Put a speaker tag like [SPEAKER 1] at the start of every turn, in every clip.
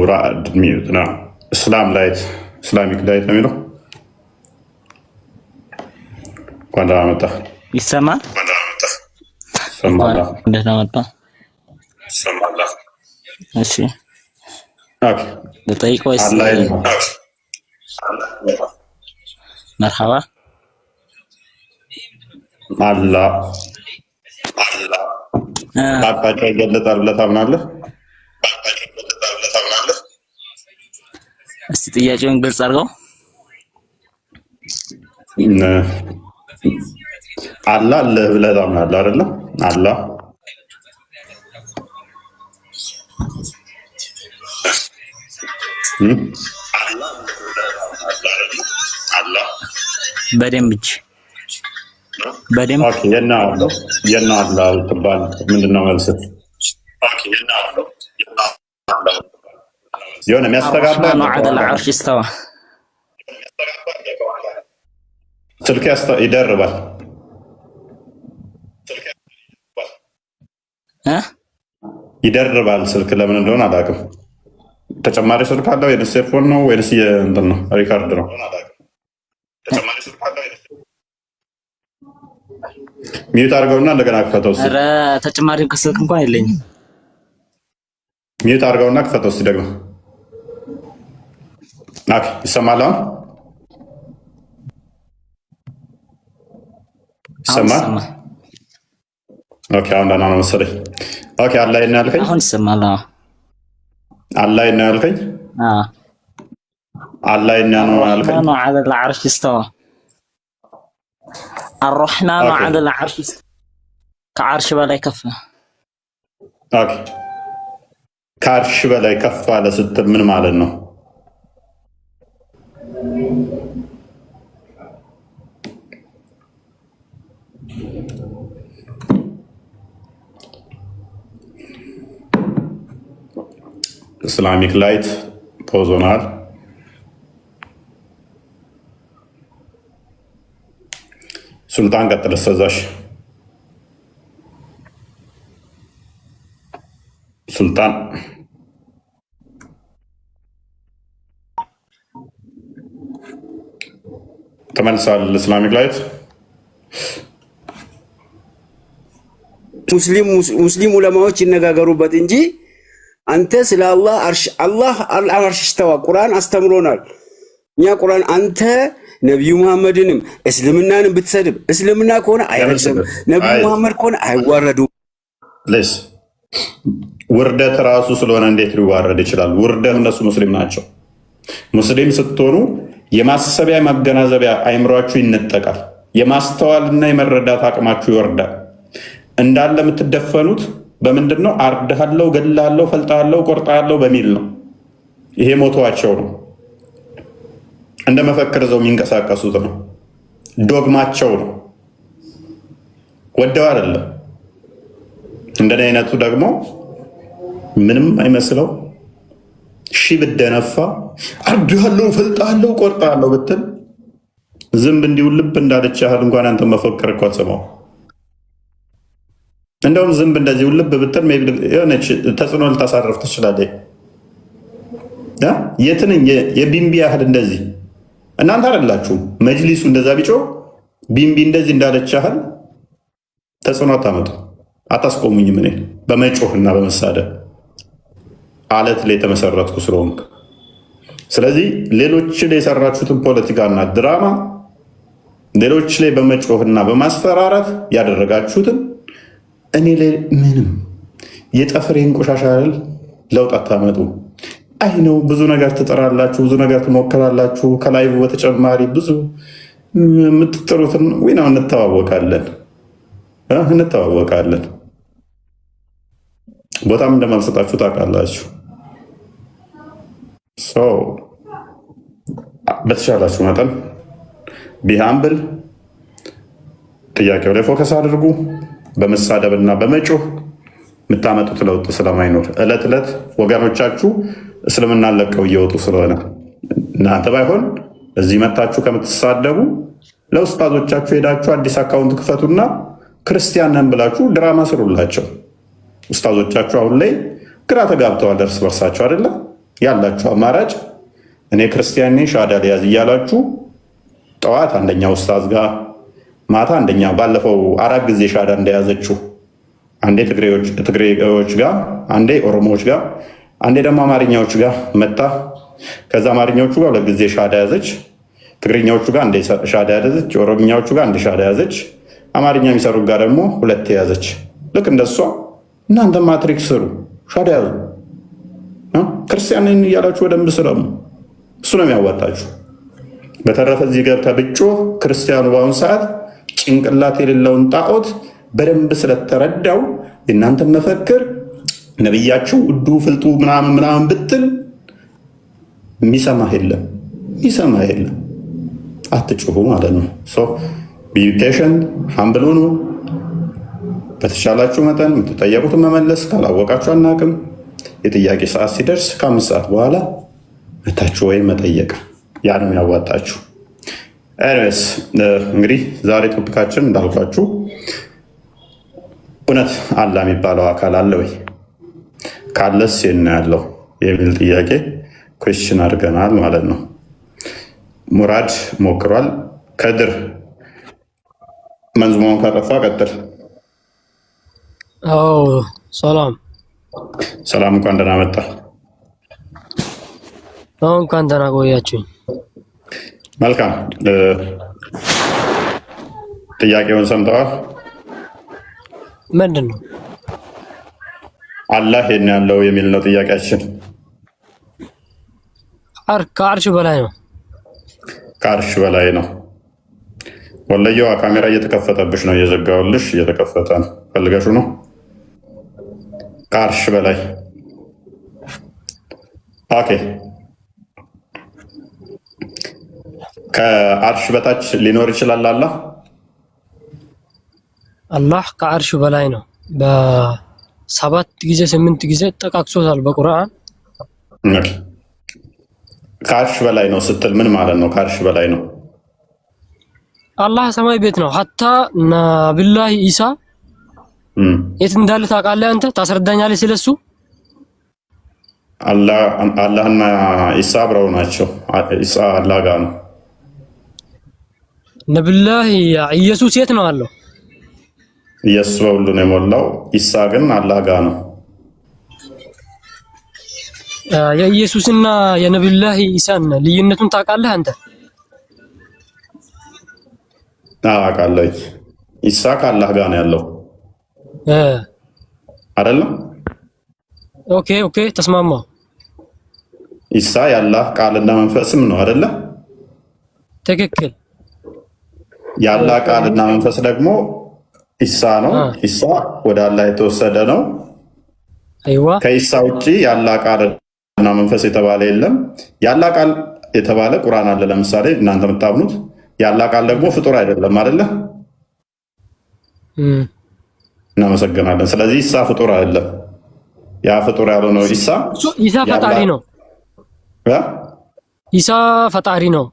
[SPEAKER 1] ራዕድ ሚዩት ነው። ኢስላሚክ ላይት ነው የሚለው። እንኳን ደህና መጣህ።
[SPEAKER 2] ይሰማል?
[SPEAKER 1] ይሰማል።
[SPEAKER 2] ደህና መጣህ።
[SPEAKER 1] ይሰማል።
[SPEAKER 2] እሺ
[SPEAKER 1] ኦኬ።
[SPEAKER 2] ልጠይቅ ወይስ? መርሐባ
[SPEAKER 1] አላህ አቅጣጫ ይገለጣል ብለህ ታምናለህ?
[SPEAKER 2] እስቲ ጥያቄውን ግልጽ አድርገው።
[SPEAKER 1] አላህ አለ ብለህ ታምናለህ አይደለ? አላህ
[SPEAKER 2] በደንብ እንጂ በደንብ።
[SPEAKER 1] ኦኬ። የና አላህ ትባል ምንድነው መልስህ? የሆነ የሚያስተጋባ
[SPEAKER 2] ነው። ዐለል ዐርሽ እስተዋ።
[SPEAKER 1] ስልክ ይደርባል ይደርባል። ስልክ ለምን እንደሆነ አላውቅም። ተጨማሪ ስልክ አለው ወይስ ኤርፎን ነው ወይስ እንትን ነው? ሪካርድ ነው። ሚዩት አድርገውና እንደገና ክፈተው።
[SPEAKER 2] ኧረ ተጨማሪ ስልክ እንኳን የለኝም።
[SPEAKER 1] ሚዩት አድርገውና ክፈተው እስኪ ደግሞ። ኦኬ ይሰማል? አሁን ይሰማል? ኦኬ አሁን ደህና ነው መሰለኝ። ኦኬ አላህ ነው ያልከኝ?
[SPEAKER 2] አሁን ይሰማል?
[SPEAKER 1] አላህ ነው ያልከኝ? አላህ ነው ያልከኝ?
[SPEAKER 2] ነው ዐለል ዐርሽ እስተዋ። አርረሕማኑ ዐለል ዐርሽ ከዐርሽ በላይ ከፍ።
[SPEAKER 1] ኦኬ ከዐርሽ በላይ ከፍ አለ ስትል ምን ማለት ነው? ኢስላሚክ ላይት ፖዝ ሆኗል። ሱልጣን ቀጥል። እስተዛሽ ሱልጣን ተመልሷል። ኢስላሚክ ላይት
[SPEAKER 3] ሙስሊም ዑለማዎች ይነጋገሩበት እንጂ አንተ ስለ አላህ አርሽ እስተዋ ቁርአን አስተምሮናል። እኛ ቁርአን አንተ ነቢዩ መሐመድንም እስልምናንም ብትሰድብ እስልምና ከሆነ አይረክስም፣ ነቢዩ መሐመድ ከሆነ አይዋረዱም።
[SPEAKER 1] ውርደት ራሱ ስለሆነ እንዴት ሊዋረድ ይችላል? ውርደት እነሱ ሙስሊም ናቸው። ሙስሊም ስትሆኑ የማሰቢያ ማገናዘቢያ አይምሯችሁ ይነጠቃል። የማስተዋልና የመረዳት አቅማችሁ ይወርዳል። እንዳለ የምትደፈኑት በምንድን ነው? አርድሃለሁ፣ ገድልሃለሁ፣ ፈልጣለሁ፣ ቆርጣለሁ በሚል ነው። ይሄ ሞቷቸው ነው። እንደ መፈክር ዘው የሚንቀሳቀሱት ነው። ዶግማቸው ነው። ወደው አይደለም። እንደኔ አይነቱ ደግሞ ምንም አይመስለው ሺ ብደነፋ አርድሃለሁ፣ ፈልጣለሁ፣ ቆርጣለሁ ብትል ዝንብ እንዲሁ ልብ እንዳለች ያህል እንኳን አንተ መፈክር እኮ አትሰማው። እንደውም ዝንብ እንደዚህ ልብ ብትል የሆነች ተጽዕኖ ልታሳርፍ ትችላለህ። የትንኝ የቢምቢ ያህል እንደዚህ እናንተ አይደላችሁም። መጅሊሱ እንደዛ ቢጮህ ቢምቢ እንደዚህ እንዳለች ያህል ተጽዕኖ አታመጡ። አታስቆሙኝም። እኔ በመጮህና በመሳደብ አለት ላይ የተመሰረትኩ ስለሆንክ። ስለዚህ ሌሎች ላይ የሰራችሁትን ፖለቲካና ድራማ ሌሎች ላይ በመጮህና በማስፈራራት ያደረጋችሁትን እኔ ላይ ምንም የጠፍሬን ቆሻሻ ለውጥ አታመጡ። አይ ነው ብዙ ነገር ትጠራላችሁ፣ ብዙ ነገር ትሞክራላችሁ። ከላይቭ በተጨማሪ ብዙ የምትጥሩትን ነው። እንተዋወቃለን። ቦታም እንደማልሰጣችሁ ታውቃላችሁ። በተሻላችሁ መጠን ቢሃምብል ጥያቄው ላይ ፎከስ አድርጉ። በመሳደብና በመጮህ የምታመጡት ለውጥ ስለማይኖር ዕለት ዕለት ወገኖቻችሁ እስልምና ለቀው እየወጡ ስለሆነ እናንተ ባይሆን እዚህ መታችሁ ከምትሳደቡ ለኡስታዞቻችሁ ሄዳችሁ አዲስ አካውንት ክፈቱና ክርስቲያን ነን ብላችሁ ድራማ ስሩላቸው። ኡስታዞቻችሁ አሁን ላይ ግራ ተጋብተዋል እርስ በርሳቸው አይደለ? ያላችሁ አማራጭ እኔ ክርስቲያን ነኝ ሻዳ ሊያዝ እያላችሁ ጠዋት አንደኛ ኡስታዝ ጋር ማታ አንደኛ ባለፈው 4 ጊዜ ሻዳ እንደያዘችው አንዴ ትግሬዎች ጋር አንዴ ኦሮሞዎች ጋር አንዴ ደግሞ አማርኛዎች ጋር መጣ። ከዛ አማርኛዎቹ ጋር 2 ጊዜ ሻዳ ያዘች፣ ትግርኛዎቹ ጋር አንዴ ሻዳ ያዘች፣ ኦሮምኛዎቹ ጋር አንዴ ሻዳ ያዘች፣ አማርኛ የሚሰሩ ጋር ደግሞ 2 ያዘች። ልክ እንደሷ እናንተ ማትሪክስ ስሩ፣ ሻዳ ያዙ። ክርስቲያንን እያላችሁ ወደንብ ስረሙ። እሱ ነው የሚያዋጣችሁ። በተረፈ እዚህ ገብተህ ብጮህ ክርስቲያኑ በአሁኑ ሰዓት ጭንቅላት የሌለውን ጣዖት በደንብ ስለተረዳው የእናንተን መፈክር ነብያቸው እዱ ፍልጡ ምናምን ብትል የሚሰማህ የለም። አትጩሁ ማለት ነው። ቢ ፔሽንት ሃምብል ሁኑ። በተሻላችሁ መጠን የምትጠየቁትን መመለስ፣ ካላወቃችሁ አናቅም። የጥያቄ ሰዓት ሲደርስ ከ5 ሰዓት በኋላ መታችሁ ወይም መጠየቅ፣ ያ ነው ያዋጣችሁ። ኤኒዌይስ እንግዲህ ዛሬ ቶፒካችን እንዳልኳችሁ እውነት አላህ የሚባለው አካል አለ ወይ? ካለስ የት ነው ያለው የሚል ጥያቄ ኩዌስችን አድርገናል ማለት ነው። ሙራድ ሞክሯል። ከድር መንዝማውን ካጠፋ ቀጥል።
[SPEAKER 4] አዎ ሰላም፣ እንኳን ደህና መጣ። እንኳን ደህና ቆያችሁኝ።
[SPEAKER 1] መልካም። ጥያቄውን ሰምተዋል?
[SPEAKER 4] ምንድን ነው?
[SPEAKER 1] አላህ የት ነው ያለው የሚል ነው ጥያቄያችን።
[SPEAKER 4] ከአርሽ በላይ ነው።
[SPEAKER 1] ከአርሽ በላይ ነው። ወለየዋ ካሜራ እየተከፈተብሽ ነው። እየዘጋውልሽ እየተከፈተ ነው። ፈልገሹ ነው። ከአርሽ በላይ ኦኬ። ከአርሽ በታች ሊኖር ይችላል
[SPEAKER 4] አላህ ከአርሽ በላይ ነው። በ7 ጊዜ 8 ጊዜ ጠቃቅሶታል በቁርአን። ከአርሽ በላይ ነው ስትል ምን ማለት ነው? ከአርሽ በላይ ነው አላህ ሰማይ ቤት ነው። ሀታ ነብዩላህ ኢሳ የት እንዳለ ታውቃለህ አንተ? ታስረዳኛለህ ስለሱ? አላህና ኢሳ አብረው ናቸው። ኢሳ አላህ ጋር ነው። ነብዩላህ ኢየሱስ የት ነው አለው?
[SPEAKER 1] ኢየሱስ በሁሉ ነው የሞላው። ኢሳ ግን አላህ ጋር ነው።
[SPEAKER 4] የኢየሱስና የነብዩላህ ኢሳን ልዩነቱን ታውቃለህ አንተ?
[SPEAKER 1] አውቃለሁ። ኢሳ ከአላህ ጋር ነው ያለው አይደለም? ኦኬ ተስማማው። ኢሳ የአላህ ቃልና መንፈስም ነው አይደለ? ትክክል። የአላህ ቃልና መንፈስ ደግሞ ኢሳ ነው። ኢሳ ወደ አላህ የተወሰደ ነው። አይዋ። ከኢሳ ውጪ የአላህ ቃልና መንፈስ የተባለ የለም። የአላህ ቃል የተባለ ቁርአን አለ። ለምሳሌ እናንተ የምታምኑት የአላህ ቃል ደግሞ ፍጡር አይደለም አይደለ? እናመሰግናለን። ስለዚህ ኢሳ ፍጡር አይደለም። ያ ፍጡር ያልሆነው ኢሳ
[SPEAKER 4] ፈጣሪ ነው። ኢሳ ፈጣሪ ነው።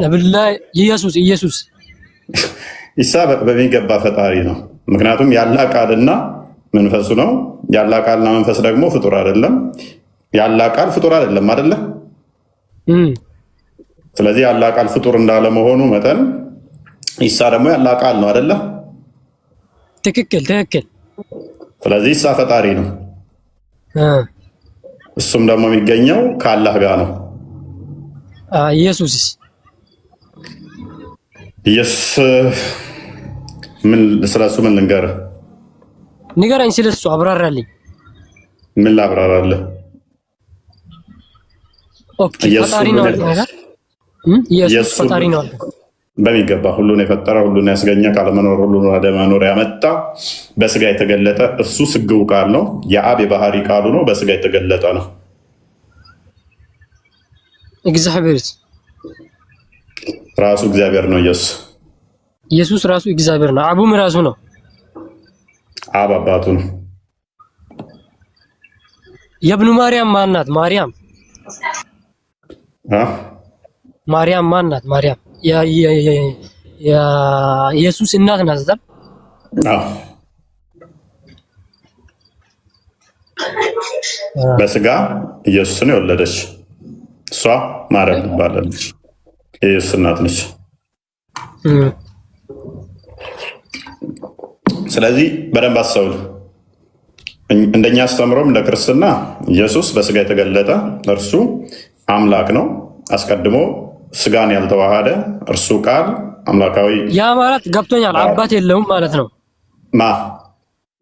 [SPEAKER 4] ነብዩላህ ኢየሱስ ኢሳ
[SPEAKER 1] በሚገባ ፈጣሪ ነው። ምክንያቱም የአላህ ቃልና መንፈሱ ነው። የአላህ ቃልና መንፈስ ደግሞ ፍጡር አይደለም። የአላህ ቃል ፍጡር አይደለም አይደለ? ስለዚህ የአላህ ቃል ፍጡር እንዳለመሆኑ መጠን ኢሳ ደግሞ የአላህ ቃል ነው አይደለ?
[SPEAKER 4] ትክክል።
[SPEAKER 1] ስለዚህ ኢሳ ፈጣሪ ነው። እሱም ደግሞ የሚገኘው ከአላህ ጋር ነው። ኢየሱስ ስለሱ ምን ልንገርህ?
[SPEAKER 4] ንገረኝ፣ ስለሱ አብራራልኝ።
[SPEAKER 1] ምን ላብራራልህ?
[SPEAKER 4] ፈጣሪ ነው አይደል? ኢየሱስ ፈጣሪ ነው
[SPEAKER 1] በሚገባ ሁሉን የፈጠረ ሁሉን ያስገኘ ካለመኖር ሁሉን ወደ መኖር ያመጣ በስጋ የተገለጠ እሱ ስግው ቃል ነው። የአብ የባህሪ ቃሉ ነው። በስጋ የተገለጠ ነው።
[SPEAKER 4] እግዚአብሔር
[SPEAKER 1] ራሱ እግዚአብሔር ነው።
[SPEAKER 4] ኢየሱስ ራሱ እግዚአብሔር ነው። አቡም ራሱ ነው።
[SPEAKER 1] አብ አባቱ ነው።
[SPEAKER 4] የብኑ ማርያም ማናት? ማርያም ማናት? ማርያም የኢየሱስ እናት ናት።
[SPEAKER 1] በስጋ ኢየሱስን የወለደች እሷ ማርያም ትባላለች። የኢየሱስ እናት ነች። ስለዚህ በደንብ አስተውል። እንደኛ አስተምሮም እንደ ክርስትና ኢየሱስ በስጋ የተገለጠ እርሱ አምላክ ነው። አስቀድሞ ስጋን ያልተዋሃደ እርሱ ቃል አምላካዊ።
[SPEAKER 4] ያ ማለት ገብቶኛል። አባት የለውም ማለት ነው።
[SPEAKER 1] ማ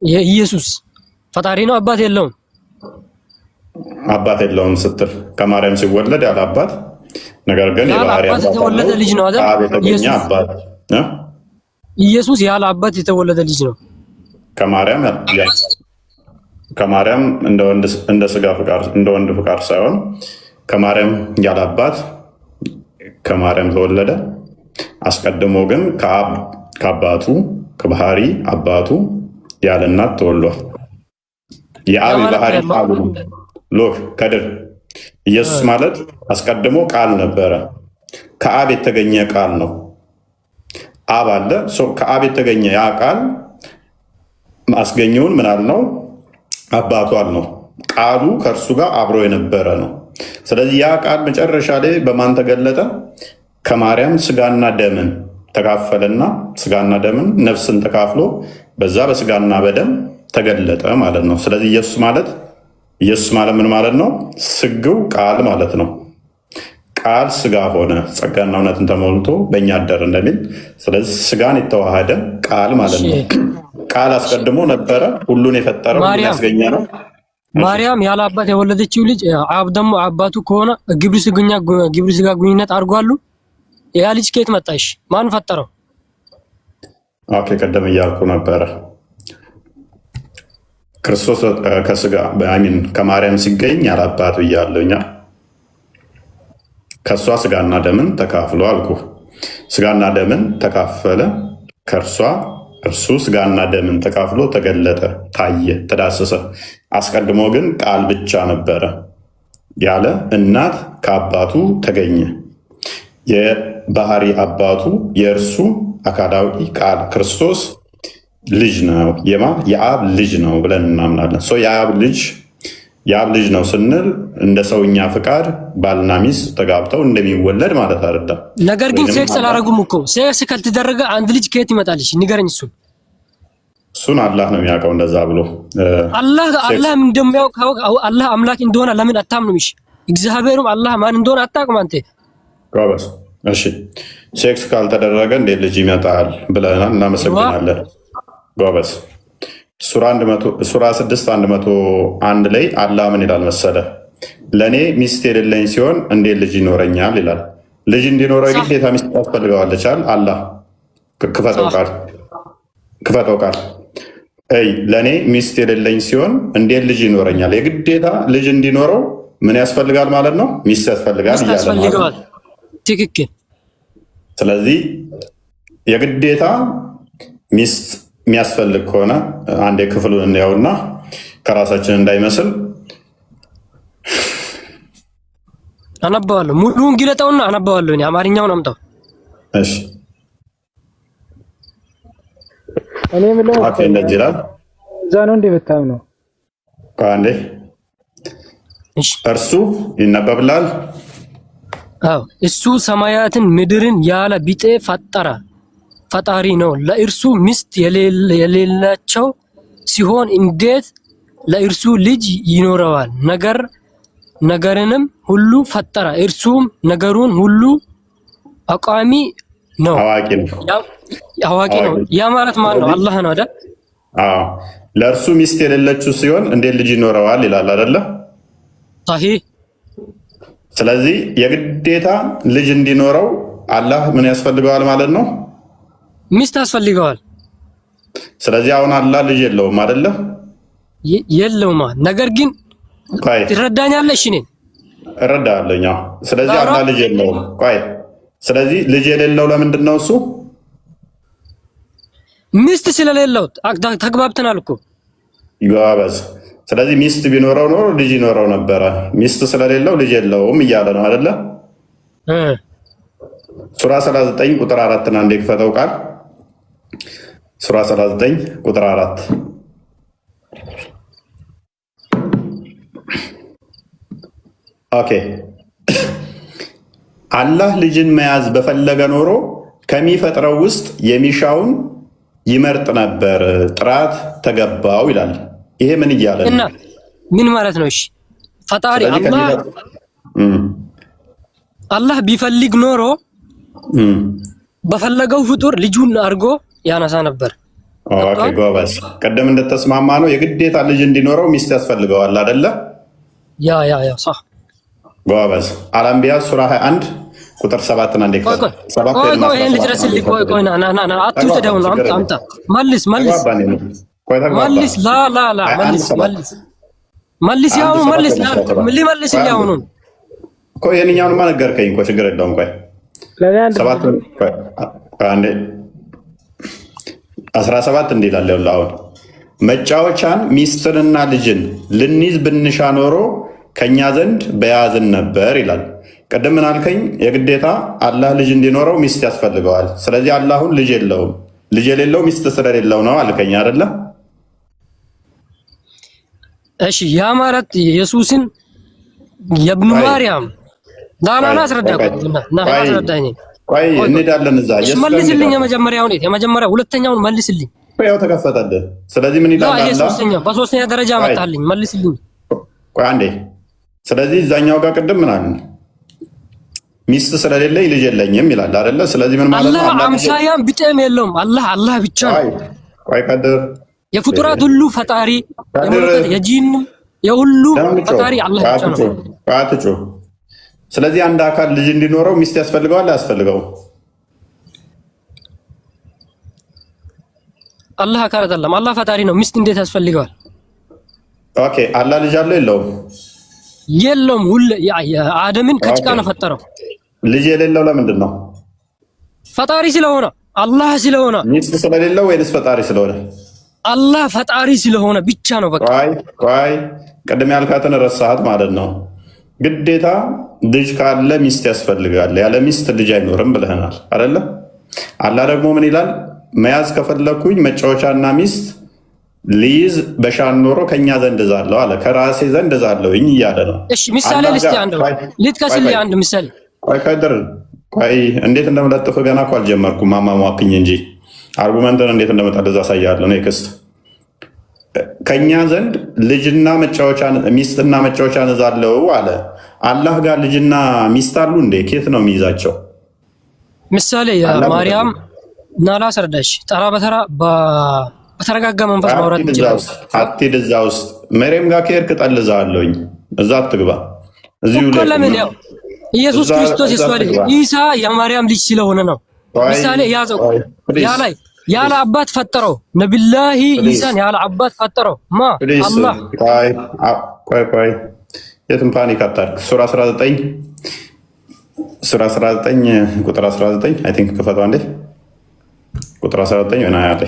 [SPEAKER 4] የኢየሱስ ፈጣሪ ነው፣ አባት የለውም።
[SPEAKER 1] አባት የለውም ስትል ከማርያም ሲወለድ ያለ አባት፣ ነገር ግን የባህሪ አባት
[SPEAKER 4] የተወለደ ልጅ ነው አይደል?
[SPEAKER 1] የተገኘ አባት
[SPEAKER 4] ኢየሱስ ያለ አባት የተወለደ ልጅ ነው። ከማርያም እንደ ስጋ ፍቃድ እንደ ወንድ ፍቃድ ሳይሆን ከማርያም ያለ አባት ከማርያም ተወለደ። አስቀድሞ ግን ከአባቱ ከባህሪ አባቱ ያለ እናት ተወልዷል። የአብ ባህሪ ቃሉ ሎክ ከድር ኢየሱስ ማለት አስቀድሞ ቃል ነበረ። ከአብ የተገኘ ቃል ነው። አብ አለ። ከአብ የተገኘ ያ ቃል ማስገኘውን ምናል ነው አባቱ አል ነው። ቃሉ ከእርሱ ጋር አብሮ የነበረ ነው። ስለዚህ ያ ቃል መጨረሻ ላይ በማን ተገለጠ? ከማርያም ስጋና ደምን ተካፈለና ስጋና ደምን ነፍስን ተካፍሎ በዛ በስጋና በደም ተገለጠ ማለት ነው። ስለዚህ ኢየሱስ ማለት ምን ማለት ነው? ስግው ቃል ማለት ነው። ቃል ስጋ ሆነ ጸጋና እውነትን ተሞልቶ በእኛ አደረ እንደሚል። ስለዚህ ስጋን የተዋሃደ ቃል ማለት ነው። ቃል አስቀድሞ ነበረ፣ ሁሉን የፈጠረው ያስገኘ ነው። ማርያም ያለ አባት የወለደችው ልጅ አብ ደግሞ አባቱ ከሆነ ግብረ ስጋ ግንኙነት አድርጓሉ። ያ ልጅ ከየት መጣሽ? ማን ፈጠረው?
[SPEAKER 1] ኦኬ፣ ቀደም እያልኩ ነበረ። ክርስቶስ ከማርያም ሲገኝ ያለ አባቱ እያለኛ ከእሷ ስጋና ደምን ተካፍሎ አልኩ። ስጋና ደምን ተካፈለ ከእርሷ እርሱ ስጋና ደምን ተካፍሎ ተገለጠ፣ ታየ፣ ተዳሰሰ። አስቀድሞ ግን ቃል ብቻ ነበረ። ያለ እናት ከአባቱ ተገኘ። የባህሪ አባቱ የእርሱ አካላዊ ቃል ክርስቶስ ልጅ ነው። የአብ ልጅ ነው ብለን እናምናለን። የአብ ልጅ ነው ስንል እንደ ሰውኛ ፍቃድ ባልና ሚስት ተጋብተው እንደሚወለድ ማለት አይደለም።
[SPEAKER 4] ነገር ግን ሴክስ አላረጉም እኮ። ሴክስ ካልተደረገ አንድ ልጅ ከየት ይመጣልሽ? ንገረኝ።
[SPEAKER 1] እሱን አላህ ነው የሚያውቀው። እንደዛ ብሎ
[SPEAKER 4] አላህ እንደሚያውቀው አላህ አምላክ እንደሆነ ለምን አታምኑም? እሺ እግዚአብሔርም አላህ ማን እንደሆነ አታውቅም አንተ?
[SPEAKER 1] ጎበዝ። እሺ ሴክስ ካልተደረገ እንዴት ልጅ ይመጣል ብለናል። እናመሰግናለን። ጎበዝ። ሱራ 6:101 ላይ አላህ ምን ይላል መሰለ? ለእኔ ሚስት የሌለኝ ሲሆን እንዴት ልጅ ይኖረኛል ይላል። ልጅ እንዲኖረው ግዴታ ሚስት ታስፈልገዋለች። አላህ ክፈተው ቃል ለእኔ ሚስት የሌለኝ ሲሆን እንዴት ልጅ ይኖረኛል? የግዴታ ልጅ እንዲኖረው ምን ያስፈልጋል ማለት ነው? ሚስት ያስፈልጋል እያለ።
[SPEAKER 4] ትክክል።
[SPEAKER 1] ስለዚህ የግዴታ ሚስት የሚያስፈልግ ከሆነ አንድ ክፍሉን እንያውና ከራሳችን እንዳይመስል
[SPEAKER 4] አነባዋለሁ። ሙሉውን ግለጠውና አነባዋለሁ። እኔ አማርኛውን አምጣው።
[SPEAKER 1] እሺ
[SPEAKER 5] እኔ ምለው
[SPEAKER 1] እንደዚህ ይላል።
[SPEAKER 5] እዛ ነው እንደ በጣም ነው
[SPEAKER 1] አንዴ እርሱ ይነበብላል።
[SPEAKER 4] አዎ እሱ ሰማያትን ምድርን ያለ ቢጤ ፈጣሪ ነው። ለእርሱ ሚስት የሌላቸው ሲሆን እንዴት ለእርሱ ልጅ ይኖረዋል? ነገርንም ሁሉ ፈጠረ። እርሱም ነገሩን ሁሉ አቋሚ ነው፣ አዋቂ ነው። ያ ማለት ማን ነው? አላህ ነው አይደል?
[SPEAKER 1] አዎ ለእርሱ ሚስት የሌለችው ሲሆን እንዴት ልጅ ይኖረዋል ይላል አይደለ?
[SPEAKER 4] صحيح።
[SPEAKER 1] ስለዚህ የግዴታ ልጅ እንዲኖረው አላህ ምን ያስፈልገዋል ማለት ነው?
[SPEAKER 4] ሚስት ያስፈልገዋል።
[SPEAKER 1] ስለዚህ አሁን አላህ ልጅ የለውም አይደለ?
[SPEAKER 4] የለውም። ነገር ግን ትረዳኛለሽ? እኔ
[SPEAKER 1] እረዳለሁ። ስለዚህ አላህ ልጅ የለውም። ስለዚህ ልጅ የሌለው ለምንድን ነው? እሱ
[SPEAKER 4] ሚስት ስለሌለው። ተግባብተናል እኮ
[SPEAKER 1] ጎበዝ። ስለዚህ ሚስት ቢኖረው ኖሮ ልጅ ይኖረው ነበረ። ሚስት ስለሌለው ልጅ የለውም እያለ ነው አይደለ? ሱራ 39 ቁጥር 4 አንዴ ክፈተው ቃል ሱራ 39 ቁጥር 4 ኦኬ አላህ ልጅን መያዝ በፈለገ ኖሮ ከሚፈጥረው ውስጥ የሚሻውን ይመርጥ ነበር፣ ጥራት ተገባው ይላል። ይሄ ምን እያለ
[SPEAKER 4] እና ምን ማለት ነው? እሺ ፈጣሪ አላህ ቢፈልግ ኖሮ በፈለገው ፍጡር ልጁን አድርጎ ያነሳ ነበር።
[SPEAKER 1] ኦኬ ጎበዝ። ቀደም እንደተስማማ ነው የግዴታ ልጅ እንዲኖረው ሚስት ያስፈልገዋል አይደለ?
[SPEAKER 4] ያ صح
[SPEAKER 1] ጎበዝ። አልአንቢያ ሱራ 21 ቁጥር 7 እና እንደ
[SPEAKER 4] ቆይ ልድረስልኝ። ቆይ ና አትውሰደው ነው። አምጣ መልስ ያው መልስ ሊመልስ ያው ነው።
[SPEAKER 1] ቆይ የኛውንማ ነገርከኝ እኮ ችግር የለውም። ቆይ 17 እንዲህ ይላል። ይኸውልህ አሁን መጫወቻን ሚስትንና ልጅን ልንይዝ ብንሻ ኖሮ ከኛ ዘንድ በያዝን ነበር ይላል። ቀደም ምን አልከኝ? የግዴታ አላህ ልጅ እንዲኖረው ሚስት ያስፈልገዋል። ስለዚህ አላሁን ልጅ የለውም፣ ልጅ የሌለው ሚስት ስለሌለው ነው አልከኝ አይደለ?
[SPEAKER 4] እሺ ያ ማለት ኢየሱስን የብኑ ማርያም ዳናና አስረዳኝ።
[SPEAKER 1] ቆይ እንሄዳለን እዛ።
[SPEAKER 4] መልስልኝ። የመጀመሪያው ሁለተኛውን መልስልኝ።
[SPEAKER 1] ያው ተከፈተልህ። ስለዚህ ምን ይላል አላህ?
[SPEAKER 4] በሶስተኛ ደረጃ መጣልኝ። መልስልኝ።
[SPEAKER 1] ቆይ አንዴ። ስለዚህ እዛኛው ጋር ቅድም ምን አለ? ሚስት ስለሌለኝ ልጅ የለኝም ይላል አይደለ? ስለዚህ ምን ማለት ነው?
[SPEAKER 4] አላህ አምሳያም ቢጤም የለውም። አላህ ብቻ ነው።
[SPEAKER 1] ቆይ ቀድር
[SPEAKER 4] የፍጡራት ሁሉ ፈጣሪ፣ የጂን የሁሉ ፈጣሪ አላህ ብቻ ነው።
[SPEAKER 1] አትጩ። ስለዚህ አንድ አካል ልጅ እንዲኖረው ሚስት ያስፈልገዋል አያስፈልገውም?
[SPEAKER 4] አላህ አካል አይደለም፣ አላህ ፈጣሪ ነው። ሚስት እንዴት ያስፈልገዋል?
[SPEAKER 1] ኦኬ አላህ ልጅ አለው የለውም?
[SPEAKER 4] የለውም። አደምን ከጭቃ ነው ፈጠረው።
[SPEAKER 1] ልጅ የሌለው ለምንድን ነው?
[SPEAKER 4] ፈጣሪ ስለሆነ፣ አላህ ስለሆነ።
[SPEAKER 1] ሚስት ስለሌለው ወይስ ፈጣሪ ስለሆነ?
[SPEAKER 4] አላህ ፈጣሪ ስለሆነ ብቻ ነው። በቃ
[SPEAKER 1] ቆይ ቀደም ያልካትን ረሳሃት ማለት ነው። ግዴታ ልጅ ካለ ሚስት ያስፈልጋል፣ ያለ ሚስት ልጅ አይኖርም ብለህናል አይደለ? አላህ ደግሞ ምን ይላል? መያዝ ከፈለኩኝ መጫወቻና ሚስት ልይዝ በሻን ኖሮ ከኛ ዘንድ እዛለሁ አለ። ከራሴ ዘንድ እዛለሁኝ እያለ ነው። እሺ
[SPEAKER 4] ምሳሌ ልትከስልኝ አንድ ምሳሌ።
[SPEAKER 1] ቆይ ከድር ቆይ እንዴት እንደምለጥፍ ገና እኮ አልጀመርኩም። ማማሟክኝ እንጂ አርጉመንትን እንዴት እንደመጣልህ አሳያለሁ። ነው ክስት ከኛ ዘንድ ልጅና መጫወቻን ሚስትና መጫወቻን እዛለሁ አለ። አላህ ጋር ልጅና ሚስት አሉ እንዴ? ኬት ነው የሚይዛቸው?
[SPEAKER 4] ምሳሌ ማርያም ናላ ሰርዳሽ ተራ በተራ በተረጋጋ መንፈስ ማውራት እንችላለን።
[SPEAKER 1] አትሂድ እዛ ውስጥ መሬም ጋር ከሄድክ እጠልዝሃለሁኝ። እዛ አትግባ። እዚሁ
[SPEAKER 4] ላይ ለምን ያው ኢየሱስ ክርስቶስ የሷል ኢሳ የማርያም ልጅ ስለሆነ ነው። ምሳሌ ያዘው ያለ አባት ፈጠረው። ነብዩላህ ኢሳን ያለ አባት ፈጠረው። አላህ
[SPEAKER 1] ቆይ የትም ፓኒክ አታርግ። ሱራ 19 ቁጥር 19 አይ ቲንክ ክፈቷ እንዴ ቁጥር 19 እና ያለ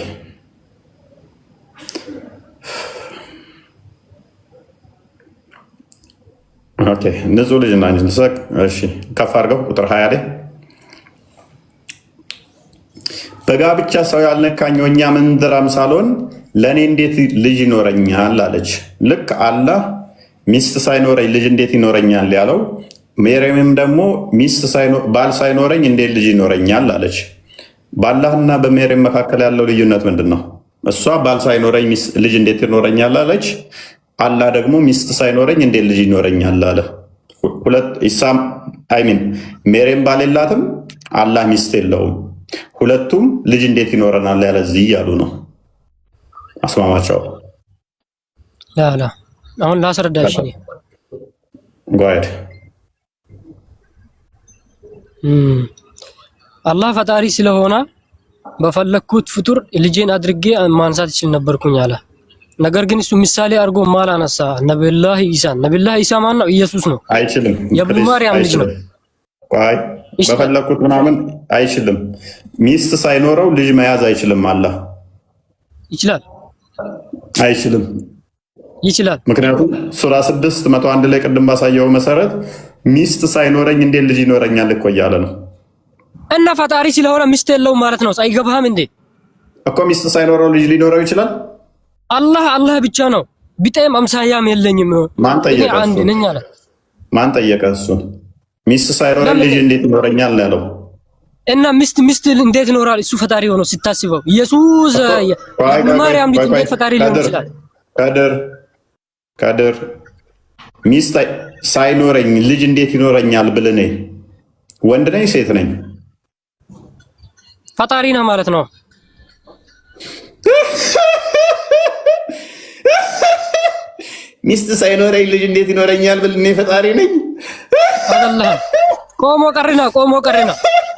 [SPEAKER 1] ኦኬ ንጹህ ልጅ እና ንስክ እሺ ከፍ አድርገው ቁጥር 20 ላይ በጋብቻ ሰው ያልነካኝ እኛ ምንድራም ሳልሆን ለእኔ እንዴት ልጅ ይኖረኛል አለች። ልክ አላህ ሚስት ሳይኖረኝ ልጅ እንዴት ይኖረኛል ያለው፣ ሜርያምም ደግሞ ባል ሳይኖረኝ እንዴት ልጅ ይኖረኛል አለች። በአላህና በሜርያም መካከል ያለው ልዩነት ምንድን ነው? እሷ ባል ሳይኖረኝ ልጅ እንዴት ይኖረኛል አለች። አላህ ደግሞ ሚስት ሳይኖረኝ እንዴት ልጅ ይኖረኛል አለ። ሜርያም ባል የላትም፣ አላህ ሚስት የለውም። ሁለቱም ልጅ እንዴት ይኖረናል ያለዚህ እያሉ ነው። አስማማቸው
[SPEAKER 4] ላላ አሁን ላስረዳሽ ነው።
[SPEAKER 1] ጓድ
[SPEAKER 4] አላህ ፈጣሪ ስለሆነ በፈለኩት ፍጡር ልጄን አድርጌ ማንሳት ይችል ነበርኩኝ አለ። ነገር ግን እሱ ምሳሌ አድርጎ ማላነሳ ነብዩላህ ኢሳ ማን ነው? ኢየሱስ ነው።
[SPEAKER 1] አይችልም።
[SPEAKER 4] የብኑ ማርያም ልጅ ነው።
[SPEAKER 1] አይ በፈለኩት ምናምን አይችልም። ሚስት ሳይኖረው ልጅ መያዝ አይችልም። አላህ
[SPEAKER 4] ይችላል?
[SPEAKER 1] አይችልም።
[SPEAKER 4] ይችላል።
[SPEAKER 1] ምክንያቱም ሱራ 6:101 ላይ ቅድም ባሳየው መሰረት ሚስት ሳይኖረኝ እንዴት ልጅ ይኖረኛል እኮ እያለ ነው።
[SPEAKER 4] እና ፈጣሪ ስለሆነ ሚስት የለውም ማለት ነው። አይገባህም እንዴ?
[SPEAKER 1] እኮ ሚስት ሳይኖረው ልጅ ሊኖረው ይችላል።
[SPEAKER 4] አላህ ብቻ ነው። ቢጤም አምሳያም የለኝም።
[SPEAKER 1] ማን ጠየቀ?
[SPEAKER 4] አንድ ነኝ አለ።
[SPEAKER 1] ማን ጠየቀ እሱን? ሚስት ሳይኖረኝ ልጅ እንዴት ይኖረኛል ያለው?
[SPEAKER 4] እና ሚስት እንዴት ይኖራል? እሱ ፈጣሪ ሆኖ ሲታስበው ኢየሱስ ማርያም ልጅ እንዴት ፈጣሪ ሊሆን ይችላል?
[SPEAKER 1] ካደር ሚስት ሳይኖረኝ ልጅ እንዴት ይኖረኛል ብለኔ ወንድ ነኝ ሴት ነኝ?
[SPEAKER 4] ፈጣሪ ነው ማለት ነው።
[SPEAKER 1] ሚስት ሳይኖረኝ ልጅ እንዴት ይኖረኛል ብለኔ ፈጣሪ ነኝ?
[SPEAKER 4] አላህ ቆሞ ቀርና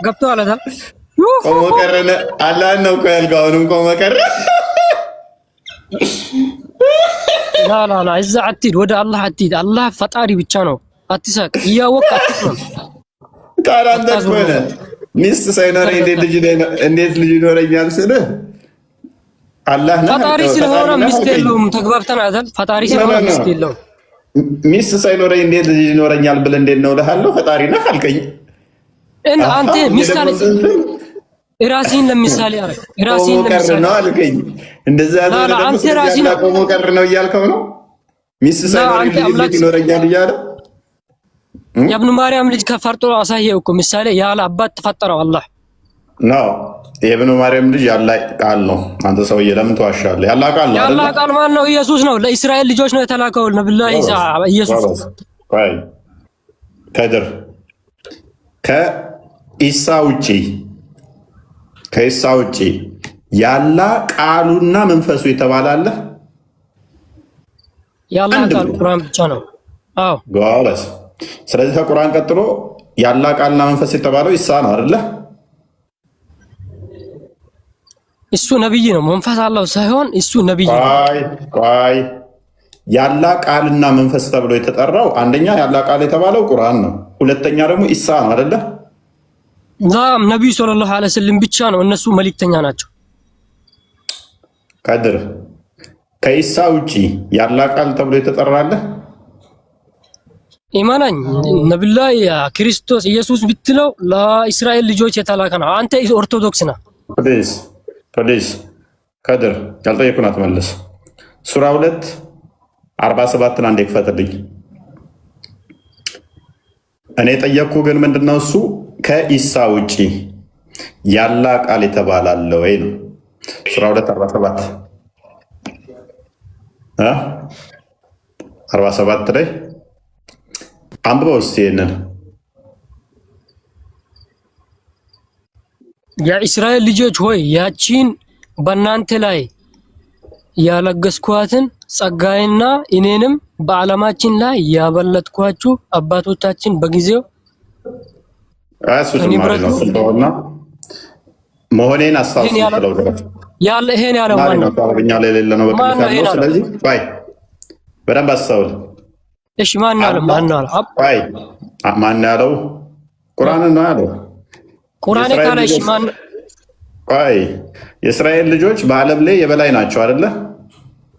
[SPEAKER 4] ገብቶሃል አይደል?
[SPEAKER 1] ቆሞ ቀርና አላህ ነው እኮ ያልከው። አሁንም ቆሞ ቀር
[SPEAKER 4] ላ እዛ አትሂድ፣ ወደ አላህ አትሂድ። አላህ ፈጣሪ ብቻ ነው። አትሳቅ፣ እያወቅህ አትስማም።
[SPEAKER 1] ታራንተ ከሆነ ሚስት ሳይኖረኝ እንዴት ልጅ ይኖረኛል ስልህ አላህ ነው
[SPEAKER 4] ፈጣሪ ስለሆነ ሚስት የለውም። ተግባብተን አይደል? ፈጣሪ ስለሆነ ሚስት የለውም።
[SPEAKER 1] ሚስት ሳይኖረኝ እንዴት ልጅ ይኖረኛል ብለህ እንዴት ነው እልሃለሁ። ፈጣሪ ነህ አልከኝ።
[SPEAKER 4] አንተ ሚስት አለች ራስህን ለምሳሌ አረግ ራስህን
[SPEAKER 1] ለምሳሌ ነው አልከኝ። እንደዛ አይደለም። አንተ ራስህን ቆሞ ቀር ነው እያልከው ነው። ሚስት ሳይኖረኝ ልጅ ይኖረኛል እያለ
[SPEAKER 4] የኢብኑ ማርያም ልጅ ከፈርጦ አሳየው እኮ ምሳሌ ያለ አባት ተፈጠረው አላህ
[SPEAKER 1] ነው። የኢብኑ ማርያም ልጅ ያለ ቃል ነው። አንተ ሰውዬ ለምን ተዋሻለህ? ያለ ቃል ነው።
[SPEAKER 4] ያለ ቃል ማን ነው? ኢየሱስ ነው። ለእስራኤል ልጆች ነው የተላከው ነብዩ ኢሳ ኢየሱስ።
[SPEAKER 1] ከድር ከኢሳ ውጪ ያላ ቃሉና መንፈሱ የተባለ አለ?
[SPEAKER 4] ያላ ቃል ቁርአን ብቻ ነው። አዎ
[SPEAKER 1] ጎበዝ። ስለዚህ ከቁርአን ቀጥሎ ያላ ቃልና መንፈስ የተባለው ኢሳ ነው አይደለ?
[SPEAKER 4] እሱ ነብይ ነው። መንፈስ አለው ሳይሆን እሱ ነብይ ነው።
[SPEAKER 1] ቆይ ያላ ቃልና መንፈስ ተብሎ የተጠራው አንደኛ ያላ ቃል የተባለው ቁርአን ነው። ሁለተኛ ደግሞ ኢሳ ነው አይደለ?
[SPEAKER 4] ነብዩ ሰለላሁ ዐለይሂ ወሰለም ብቻ ነው። እነሱ መልእክተኛ ናቸው።
[SPEAKER 1] ከድር ከኢሳ ውጪ ያላ ቃል ተብሎ የተጠራለ
[SPEAKER 4] ኢማናኝ ነብዩላህ ክርስቶስ ኢየሱስ ብትለው ለእስራኤል ልጆች የተላከ ነው። አንተ ኦርቶዶክስ ነህ።
[SPEAKER 1] ፕሊዝ ከድር ያልጠየኩን አትመልስ። ሱራ 2:47 አንዴ ክፈትልኝ። እኔ ጠየቅኩ ግን ምንድነው እሱ ከኢሳ ውጪ ያላ ቃል የተባለ አለ ወይ ነው። ሱራ 2:47 47 ላይ አንብበው እስቲ ይሄንን።
[SPEAKER 4] የእስራኤል ልጆች ሆይ ያቺን በእናንተ ላይ ያለገስኳትን ጸጋዬና እኔንም በዓለማችን ላይ ያበለጥኳችሁ አባቶቻችን በጊዜው
[SPEAKER 1] መሆኔን አስታውሱ
[SPEAKER 4] ያለ ይሄን ያለው ማን ነው?
[SPEAKER 1] አረብኛ ላይ የሌለ ነው በቅልፍ ያለው። ስለዚህ ባይ በደንብ አስተውል።
[SPEAKER 4] እሺ ማን ነው?
[SPEAKER 1] ባይ ማን ያለው? ቁርአን ነው ያለው።
[SPEAKER 4] ቁርአን ካለ እሺ ማን?
[SPEAKER 1] ባይ የእስራኤል ልጆች በዓለም ላይ የበላይ ናቸው አይደለ?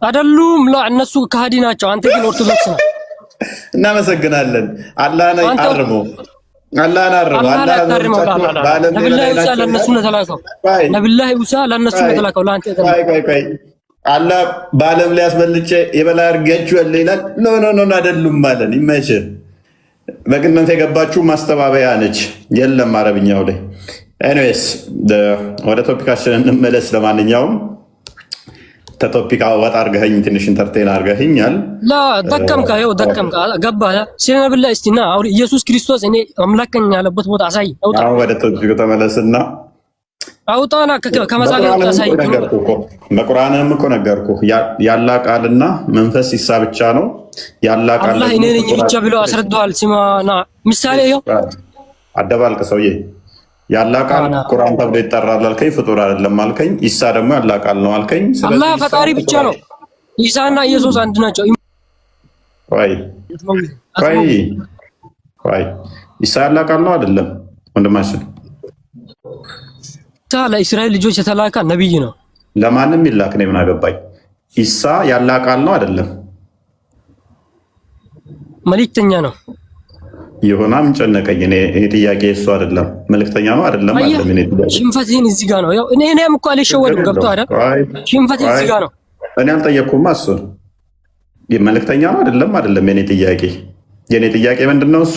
[SPEAKER 4] አይደሉም። እነሱ ከሃዲ ናቸው። አንተ ግን ኦርቶዶክስ ነህ።
[SPEAKER 1] እናመሰግናለን። አላህን አርሙ። ነብዩላህ ኢሳ ለነሱ ነው የተላከው። ነብዩላህ ኢሳ ለነሱ ነው የተላከው። ለአንተ አላህ በዓለም ላይ አስበልጬ የበላይ አድርጌያችኋለሁ ይላል። ኖ አይደሉም ማለት ይመችህ። በግነት የገባችሁ ማስተባበያ ነች። የለም አረብኛው ላይ። ኤኒዌይስ ወደ ቶፒካችን እንመለስ። ለማንኛውም ተቶፒክ ወጣ አድርገኸኝ ትንሽ ኢንተርቴን አድርገኸኛል።
[SPEAKER 4] ደከምካ ገባህ። ስለ ነብዩላህ እስቲና አሁን ኢየሱስ ክርስቶስ እኔ አምላክ ነኝ ያለበት ቦታ አሳይ።
[SPEAKER 1] አሁን ወደ ቶፒክ ተመለስና
[SPEAKER 4] አውጣና ከመጻገው አሳይ።
[SPEAKER 1] በቁርአንም እኮ ነገርኩህ። ያላ ቃልና መንፈስ ኢሳ ብቻ ነው። ያላ ቃል
[SPEAKER 4] አላህ እኔ ነኝ ብቻ ብሎ አስረዳዋል። ሲማና ምሳሌ ይኸው
[SPEAKER 1] አደባልቅ ሰውዬ። ያላ ቃል ቁርአን ተብሎ ይጠራል አልከኝ፣ ፍጡር አይደለም አልከኝ። ኢሳ ደግሞ ያላ ቃል ነው አልከኝ።
[SPEAKER 4] አላህ ፈጣሪ ብቻ ነው። ኢሳና ኢየሱስ አንድ ናቸው።
[SPEAKER 1] ቆይ ኢሳ ያላ ቃል ነው አይደለም ወንድማችን?
[SPEAKER 4] ኢሳ ለእስራኤል ልጆች የተላከ ነብይ ነው።
[SPEAKER 1] ለማንም ይላክ ነው። ምን አገባኝ? ኢሳ ያላ ቃል ነው አይደለም?
[SPEAKER 4] መልእክተኛ ነው።
[SPEAKER 1] ይሆናም ጨነቀኝ። እኔ ጥያቄ እሱ አይደለም መልእክተኛ ነው አይደለም አይደለም። እኔ
[SPEAKER 4] ሽንፈትህን እዚህ ጋር ነው። ያው እኔም እኮ አልሸወድም። ገብቶ አይደል? ሽንፈትህ እዚህ ጋር ነው።
[SPEAKER 1] እኔ አልጠየቅኩም። እሱ መልእክተኛ ነው አይደለም አይደለም። እኔ ጥያቄ የኔ ጥያቄ ምንድነው? እሱ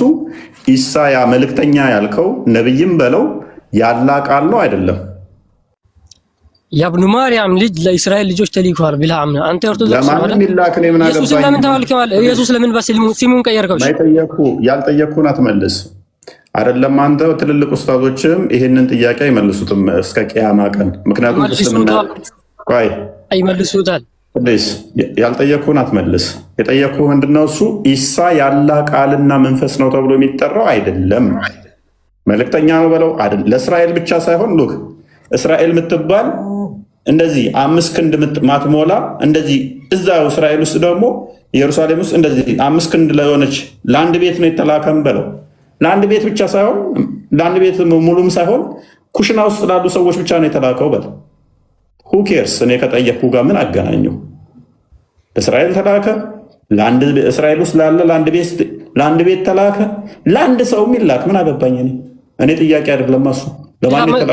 [SPEAKER 1] ኢሳ ያ መልእክተኛ ያልከው ነብይም በለው ያላ ቃል ነው አይደለም?
[SPEAKER 4] የኢብኑ ማርያም ልጅ ለእስራኤል ልጆች ተልኳል ብለህ አምነህ አንተ ኦርቶዶክስ ነው አይደል? ኢየሱስ ለምን ተዋልከዋል? ኢየሱስ ለምን በስሙን ቀየርከው?
[SPEAKER 1] ያልጠየቅኩህን አትመልስ አይደለም። አንተ ትልልቅ ኡስታዞችም ይሄንን ጥያቄ አይመልሱትም እስከ ቂያማ ቀን። ምክንያቱም እስልምና ቆይ አይመልሱታል። ያልጠየቅኩህን አትመልስ። የጠየቅኩህ ምንድነው? እሱ ኢሳ ያላ ቃልና መንፈስ ነው ተብሎ የሚጠራው አይደለም። መልእክተኛ ነው በለው አይደል? ለእስራኤል ብቻ ሳይሆን ሉክ እስራኤል የምትባል እንደዚህ 5 ክንድ ማትሞላ እንደዚህ እዛው እስራኤል ውስጥ ደግሞ ኢየሩሳሌም ውስጥ እንደዚህ 5 ክንድ ለሆነች ለአንድ ቤት ነው የተላከም በለው። ለአንድ ቤት ብቻ ሳይሆን ለአንድ ቤት ሙሉም ሳይሆን ኩሽና ውስጥ ላሉ ሰዎች ብቻ ነው የተላከው በለው። who cares? እኔ ከጠየቅኩ ጋር ምን አገናኘው? እስራኤል ተላከ፣ ለአንድ እስራኤል ውስጥ ላለ ለአንድ ቤት ተላከ፣ ለአንድ ሰው የሚላክ ምን አገባኝ? እኔ ጥያቄ አይደለም እሱ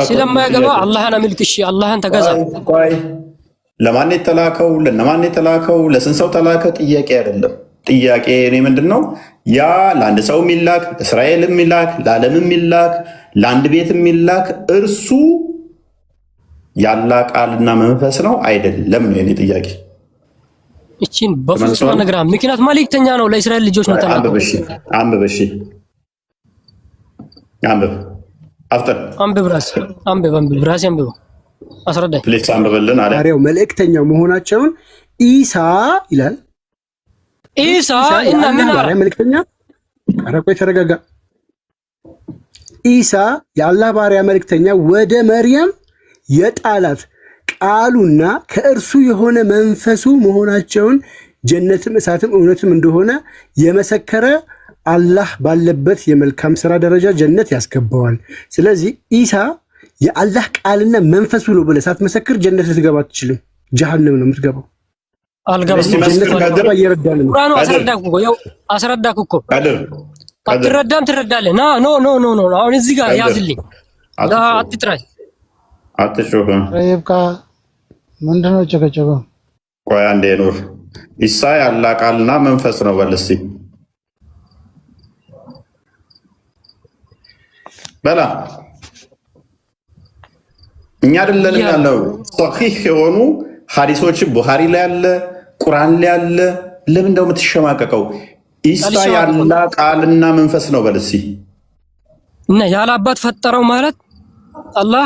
[SPEAKER 1] ስለማያገባ አላህን አምልክ። እሺ አላህን ተገዛ። ለማን የተላከው? ለነማን የተላከው? ለስንት ሰው ተላከ? ጥያቄ አይደለም። ጥያቄ እኔ ምንድነው ያ ለአንድ ሰው የሚላክ እስራኤል የሚላክ ለዓለም የሚላክ ለአንድ ቤት የሚላክ እርሱ ያላ ቃልና መንፈስ ነው አይደለም ነው የኔ ጥያቄ።
[SPEAKER 4] እቺን በፍጹም ነግራ ምክንያት መልእክተኛ ነው ለእስራኤል ልጆች ነው ተላከው።
[SPEAKER 1] አንብብ እሺ አንብብ አፍጠን
[SPEAKER 3] አንብብ ራስ አንብብ
[SPEAKER 4] አስረዳኝ
[SPEAKER 1] ፕሊስ አንብብልን አለ።
[SPEAKER 3] አሬው መልእክተኛው መሆናቸውን ኢሳ ይላል።
[SPEAKER 4] ኢሳ እና ምን አለ መልእክተኛ?
[SPEAKER 3] አረቆይ ተረጋጋ። ኢሳ የአላህ ባሪያ መልእክተኛ ወደ መርየም የጣላት ቃሉና ከእርሱ የሆነ መንፈሱ መሆናቸውን ጀነትም እሳትም እውነትም እንደሆነ የመሰከረ አላህ ባለበት የመልካም ስራ ደረጃ ጀነት ያስገባዋል። ስለዚህ ኢሳ የአላህ ቃልና መንፈሱ ነው ብለህ ሳትመሰክር ጀነት ልትገባ አትችልም። ጀሃነም ነው የምትገባው። ቁርአኑ አስረዳክ እኮ አትረዳም ትረዳለህ። ኖ አሁን እዚህ ጋር ያዝልኝ። አትጥራኝ
[SPEAKER 1] አትጮህ።
[SPEAKER 5] ይብቃ። ምንድነው ጨቀጨቀው?
[SPEAKER 1] ቆይ አንዴ ኑር። ኢሳ ያላ ቃልና መንፈስ ነው በል እስኪ በላ። እኛ አይደለንም ያለው ሶሒህ የሆኑ ሐዲሶች ቡሃሪ ላይ ያለ ቁርአን ላይ ያለ። ለምን እንደው የምትሸማቀቀው? ኢሳ ያላ ቃልና መንፈስ ነው በል እስኪ።
[SPEAKER 4] እና ያለ አባት ፈጠረው ማለት አላህ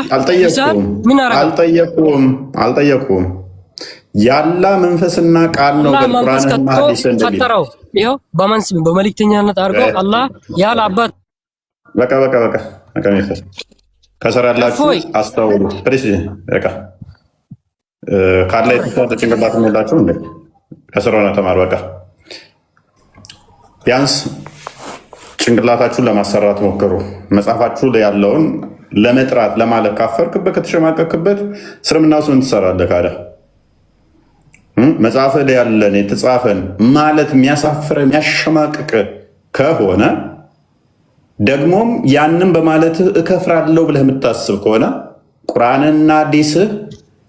[SPEAKER 1] አልጠየቁም። ያላ መንፈስና ቃል ነው በቁርአንና ሐዲስ
[SPEAKER 4] ፈጠረው። ይሄው በመልእክተኛነት አድርገው አላህ ያለ አባት በቃ
[SPEAKER 1] ከሰራላችሁ አስተውሉ። ፕሊስ በቃ ካለ የተፈጠረ ጭንቅላት ነው እንዴ? ከሰራና ተማር። በቃ ቢያንስ ጭንቅላታችሁን ለማሰራት ሞክሩ። መጽሐፋችሁ ላይ ያለውን ለመጥራት ለማለት ካፈርክበት ከተሸማቀቅበት እስልምና ውስጥ ምን ትሰራለህ? ካዳ መጽሐፍ ላይ ያለን የተጻፈን ማለት የሚያሳፍር የሚያሸማቅቅ ከሆነ ደግሞም ያንን በማለት እከፍራለሁ ብለህ የምታስብ ከሆነ ቁርአንና ሐዲስህ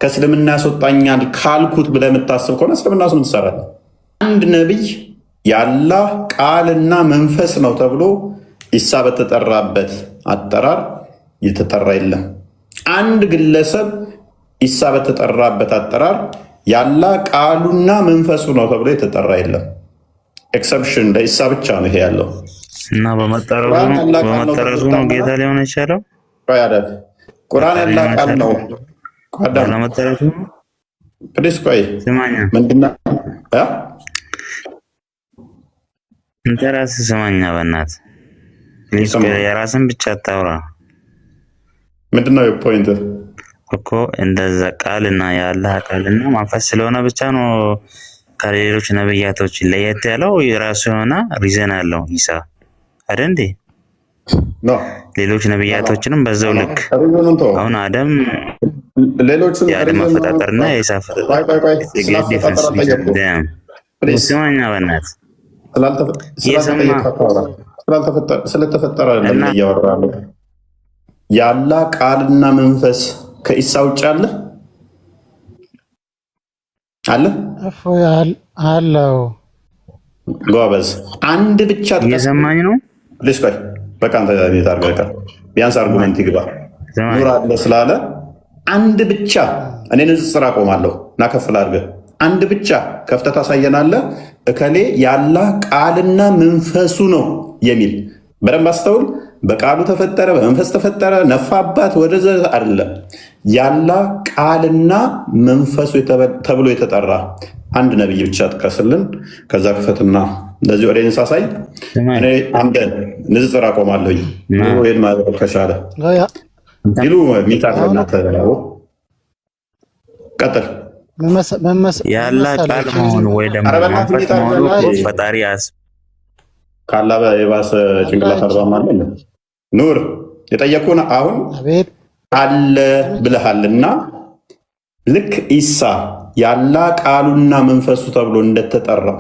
[SPEAKER 1] ከእስልምና ያስወጣኛል ካልኩት ብለህ የምታስብ ከሆነ እስልምና ውስጥ ምን ትሰራለህ? አንድ ነቢይ የአላህ ቃልና መንፈስ ነው ተብሎ ኢሳ በተጠራበት አጠራር የተጠራ የለም። አንድ ግለሰብ ኢሳ በተጠራበት አጠራር የአላህ ቃሉና መንፈሱ ነው ተብሎ የተጠራ የለም። ኤክሰፕሽን ለኢሳ ብቻ ነው ይሄ ያለው
[SPEAKER 6] እና በመጠረዙ ነው ጌታ ሊሆን ይችላል።
[SPEAKER 1] ቁርአን ያላህ ቃል ነው።
[SPEAKER 6] ለመጠረዙ
[SPEAKER 1] ፕሊስ ቆይ
[SPEAKER 6] ስማኛ
[SPEAKER 1] ምንድነው
[SPEAKER 6] እንተ ራስህ ስማኛ በእናትህ ፕሊስ የራስን ብቻ አታውራ።
[SPEAKER 1] ምንድነው ፖይንት
[SPEAKER 6] እኮ እንደዛ ቃልና የአላህ ቃልና መንፈስ ስለሆነ ብቻ ነው ከሌሎች ነብያቶች ለየት ያለው። የራሱ የሆነ ሪዘን አለው ኢሳ አይደል እንዴ? ሌሎች ነብያቶችንም በዛው ልክ አሁን አደም የአደም አፈጣጠርና የኢሳ አፈጣጠር ስማኛ በእናትህ
[SPEAKER 1] ስለተፈጠረ ለምን እያወራለሁ? የአላህ ቃልና መንፈስ ከኢሳ ውጭ አለ
[SPEAKER 5] አለው።
[SPEAKER 1] ጎበዝ። አንድ ብቻ
[SPEAKER 6] እየሰማኝ ነው።
[SPEAKER 1] ልስቆይ በቃ አንተ ቤት አድርገህ ቢያንስ አርጉሜንት ይግባ። ኑር አለ ስላለ አንድ ብቻ እኔ ንጽጽር አቆማለሁ እና ከፍል አድርገህ አንድ ብቻ ከፍተህ ታሳየናለህ። እከሌ የአላህ ቃልና መንፈሱ ነው የሚል በደንብ አስተውል። በቃሉ ተፈጠረ፣ በመንፈስ ተፈጠረ፣ ነፋባት ወደዘ አይደለም። የአላህ ቃልና መንፈሱ ተብሎ የተጠራ አንድ ነብይ ብቻ ጥቀስልን። ከዛ ክፈትና እንደዚህ ወደ ሳሳይ እኔ አምደን ንጽጽር አቆማለሁኝ። ይሄን ማለት ከቻለ ይሉ ሚታና ተራው ቀጥል
[SPEAKER 6] የአላህ ቃል መሆኑ ወይ ደግሞ መንፈስ መሆኑ ፈጣሪ ያስ
[SPEAKER 1] ካላ የባሰ ጭንቅላት አርባ ማለት ኑር የጠየቁን አሁን አለ ብለሃልና ልክ ኢሳ የአላህ ቃሉና መንፈሱ ተብሎ እንደተጠራው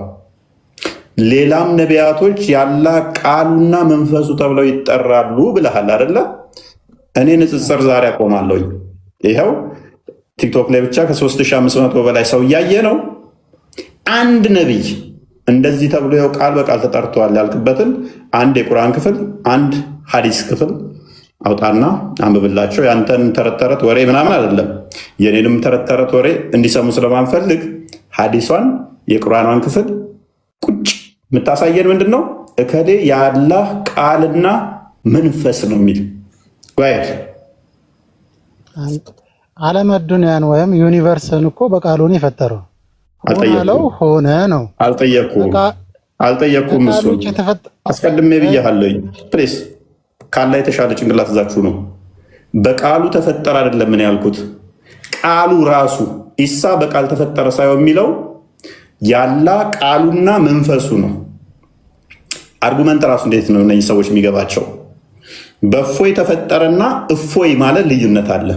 [SPEAKER 1] ሌላም ነቢያቶች የአላህ ቃሉና መንፈሱ ተብለው ይጠራሉ ብለሃል አይደለ? እኔ ንጽጽር ዛሬ አቆማለሁኝ። ይኸው ቲክቶክ ላይ ብቻ ከ3500 በላይ ሰው እያየ ነው። አንድ ነቢይ እንደዚህ ተብሎ ይኸው ቃል በቃል ተጠርቷል ያልክበትን አንድ የቁርአን ክፍል አንድ ሐዲስ ክፍል አውጣና አንብብላቸው። ያንተን ተረት ወሬ ምናምን አይደለም፣ የኔንም ተረት ወሬ እንዲሰሙ ስለማንፈልግ ሐዲሷን የቁርአኗን ክፍል ቁጭ የምታሳየን ምንድን ነው? እከሌ የአላህ ቃልና መንፈስ ነው የሚል ጓየል
[SPEAKER 5] ዓለም ዱንያን ወይም ዩኒቨርስን እኮ በቃሉን የፈጠረው ሆነ ነው።
[SPEAKER 1] አልጠየኩም። እሱ አስቀድሜ ብያለሁኝ። ፕሌስ ካላ የተሻለ ጭንቅላት እዛችሁ ነው። በቃሉ ተፈጠረ አይደለም ምን ያልኩት፣ ቃሉ ራሱ ኢሳ በቃል ተፈጠረ ሳይሆን የሚለው ያላ ቃሉና መንፈሱ ነው። አርጉመንት ራሱ እንዴት ነው እነዚህ ሰዎች የሚገባቸው? በእፎይ ተፈጠረና እፎይ ማለት ልዩነት አለ።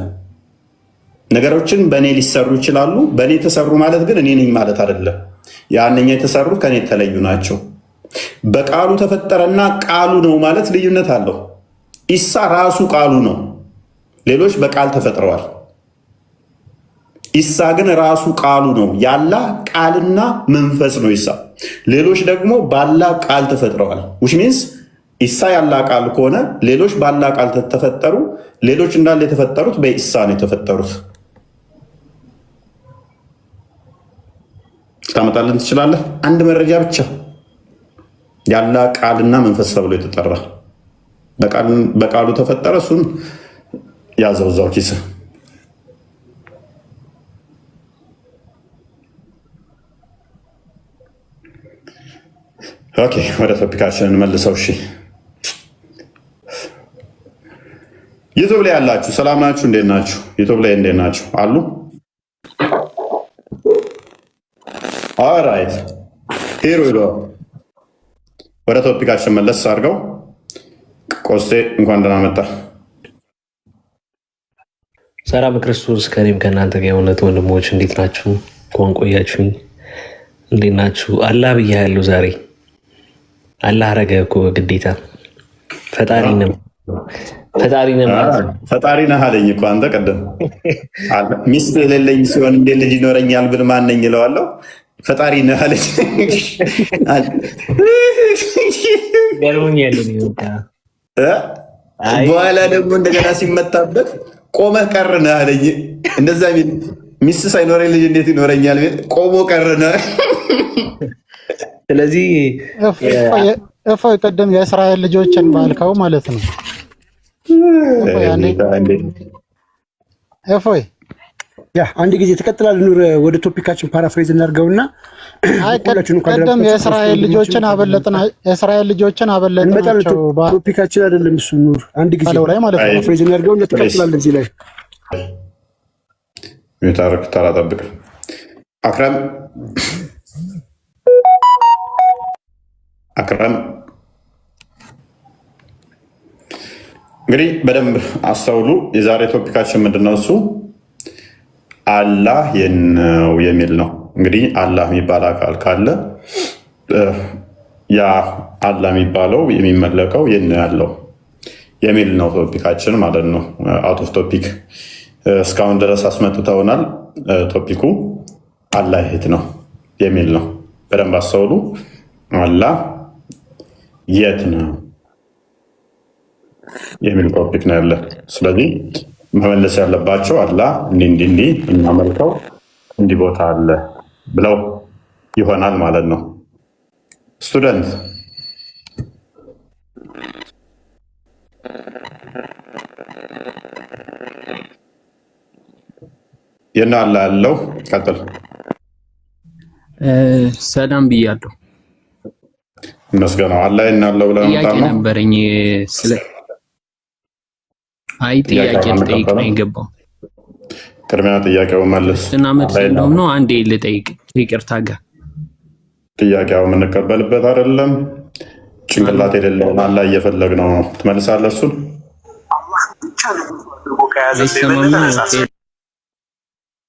[SPEAKER 1] ነገሮችን በእኔ ሊሰሩ ይችላሉ። በእኔ የተሰሩ ማለት ግን እኔ ነኝ ማለት አይደለም። ያንኛ የተሰሩት ከኔ የተለዩ ናቸው። በቃሉ ተፈጠረና ቃሉ ነው ማለት ልዩነት አለው። ኢሳ ራሱ ቃሉ ነው። ሌሎች በቃል ተፈጥረዋል። ኢሳ ግን ራሱ ቃሉ ነው። ያላህ ቃልና መንፈስ ነው ኢሳ። ሌሎች ደግሞ ባላህ ቃል ተፈጥረዋል። which means ኢሳ ያላህ ቃል ከሆነ ሌሎች ባላህ ቃል ተፈጠሩ። ሌሎች እንዳለ የተፈጠሩት በኢሳ ነው የተፈጠሩት። ታመጣልን ትችላለህ? አንድ መረጃ ብቻ ያላህ ቃልና መንፈስ ተብሎ የተጠራ በቃሉ ተፈጠረ። እሱን ያዘው እዛው ኪስ። ኦኬ፣ ወደ ቶፒካችንን መልሰው። እሺ፣ ዩቱብ ላይ ያላችሁ ሰላም ናችሁ? እንዴት ናችሁ? ዩቱብ ላይ እንዴት ናችሁ? አሉ። ኦራይት፣ ሂሩ ሂሩ። ወደ ቶፒካችን መለስ አድርገው። ቆስቴ እንኳን ደህና መጣ።
[SPEAKER 7] ሰላም ክርስቶስ ከኔም ከእናንተ ጋር የሆነት ወንድሞች እንዴት ናችሁ? እንኳን ቆያችሁኝ። እንዴት ናችሁ? አላህ ብያለሁ ዛሬ። አላህ አረገ እኮ ግዴታ። ፈጣሪ
[SPEAKER 1] ነህ አለኝ እኮ አንተ ቀደም። ሚስት የሌለኝ ሲሆን እንዴት ልጅ ይኖረኛል ብል ማነኝ እለዋለሁ። ፈጣሪ ነህ አለኝ። በኋላ ደግሞ እንደገና ሲመታበት ቆመህ ቀርነህ አለኝ። እንደዛ ሚስት ሳይኖረኝ ልጅ እንዴት ይኖረኛል? ቆሞ ቀርነህ።
[SPEAKER 7] ስለዚህ
[SPEAKER 5] እፎይ ቅድም የእስራኤል ልጆችን ባልከው ማለት ነው። እፎይ
[SPEAKER 8] ያ አንድ ጊዜ ተቀጥላል። ኑር ወደ ቶፒካችን ፓራፍሬዝ እናድርገውና
[SPEAKER 5] ቀደም የእስራኤል ልጆችን አበለጥናቸው።
[SPEAKER 8] ቶፒካችን አይደለም እሱ። ኑር አንድ ጊዜ ፓራፍሬዝ እናድርገውና ተቀጥላል። እዚህ ላይ
[SPEAKER 1] የታረክ ተራ ጠብቅ። አክረም እንግዲህ በደንብ አስተውሉ። የዛሬ ቶፒካችን ምንድነው? እሱ አላህ የነው የሚል ነው። እንግዲህ አላህ የሚባል አካል ካለ ያ አላህ የሚባለው የሚመለከው የነ ያለው የሚል ነው ቶፒካችን ማለት ነው። አውት ኦፍ ቶፒክ እስካሁን ድረስ አስመጥተውናል። ቶፒኩ አላህ የት ነው የሚል ነው። በደንብ አስተውሉ። አላህ የት ነው የሚል ቶፒክ ነው ያለ። ስለዚህ መመለስ ያለባቸው አላህ እንዲህ እናመልከው እንዲህ ቦታ አለ ብለው ይሆናል ማለት ነው። ስቱደንት የና አላህ ያለው ቀጥል።
[SPEAKER 9] ሰላም ብያለሁ።
[SPEAKER 1] መስገነው አላህ የና አለው ብለህ
[SPEAKER 9] ጥያቄ ነበረኝ። ጥያቄ ልጠይቅ ነው የገባው።
[SPEAKER 1] ቅድሚያ ጥያቄው መልስ
[SPEAKER 9] እና መልስ የለውም ነው። አንዴ ልጠይቅ ይቅርታ ጋር
[SPEAKER 1] ጥያቄው የምንቀበልበት አይደለም። ጭንቅላት የሌለውን አላህ እየፈለግነው ነው። ትመልሳለህ እሱን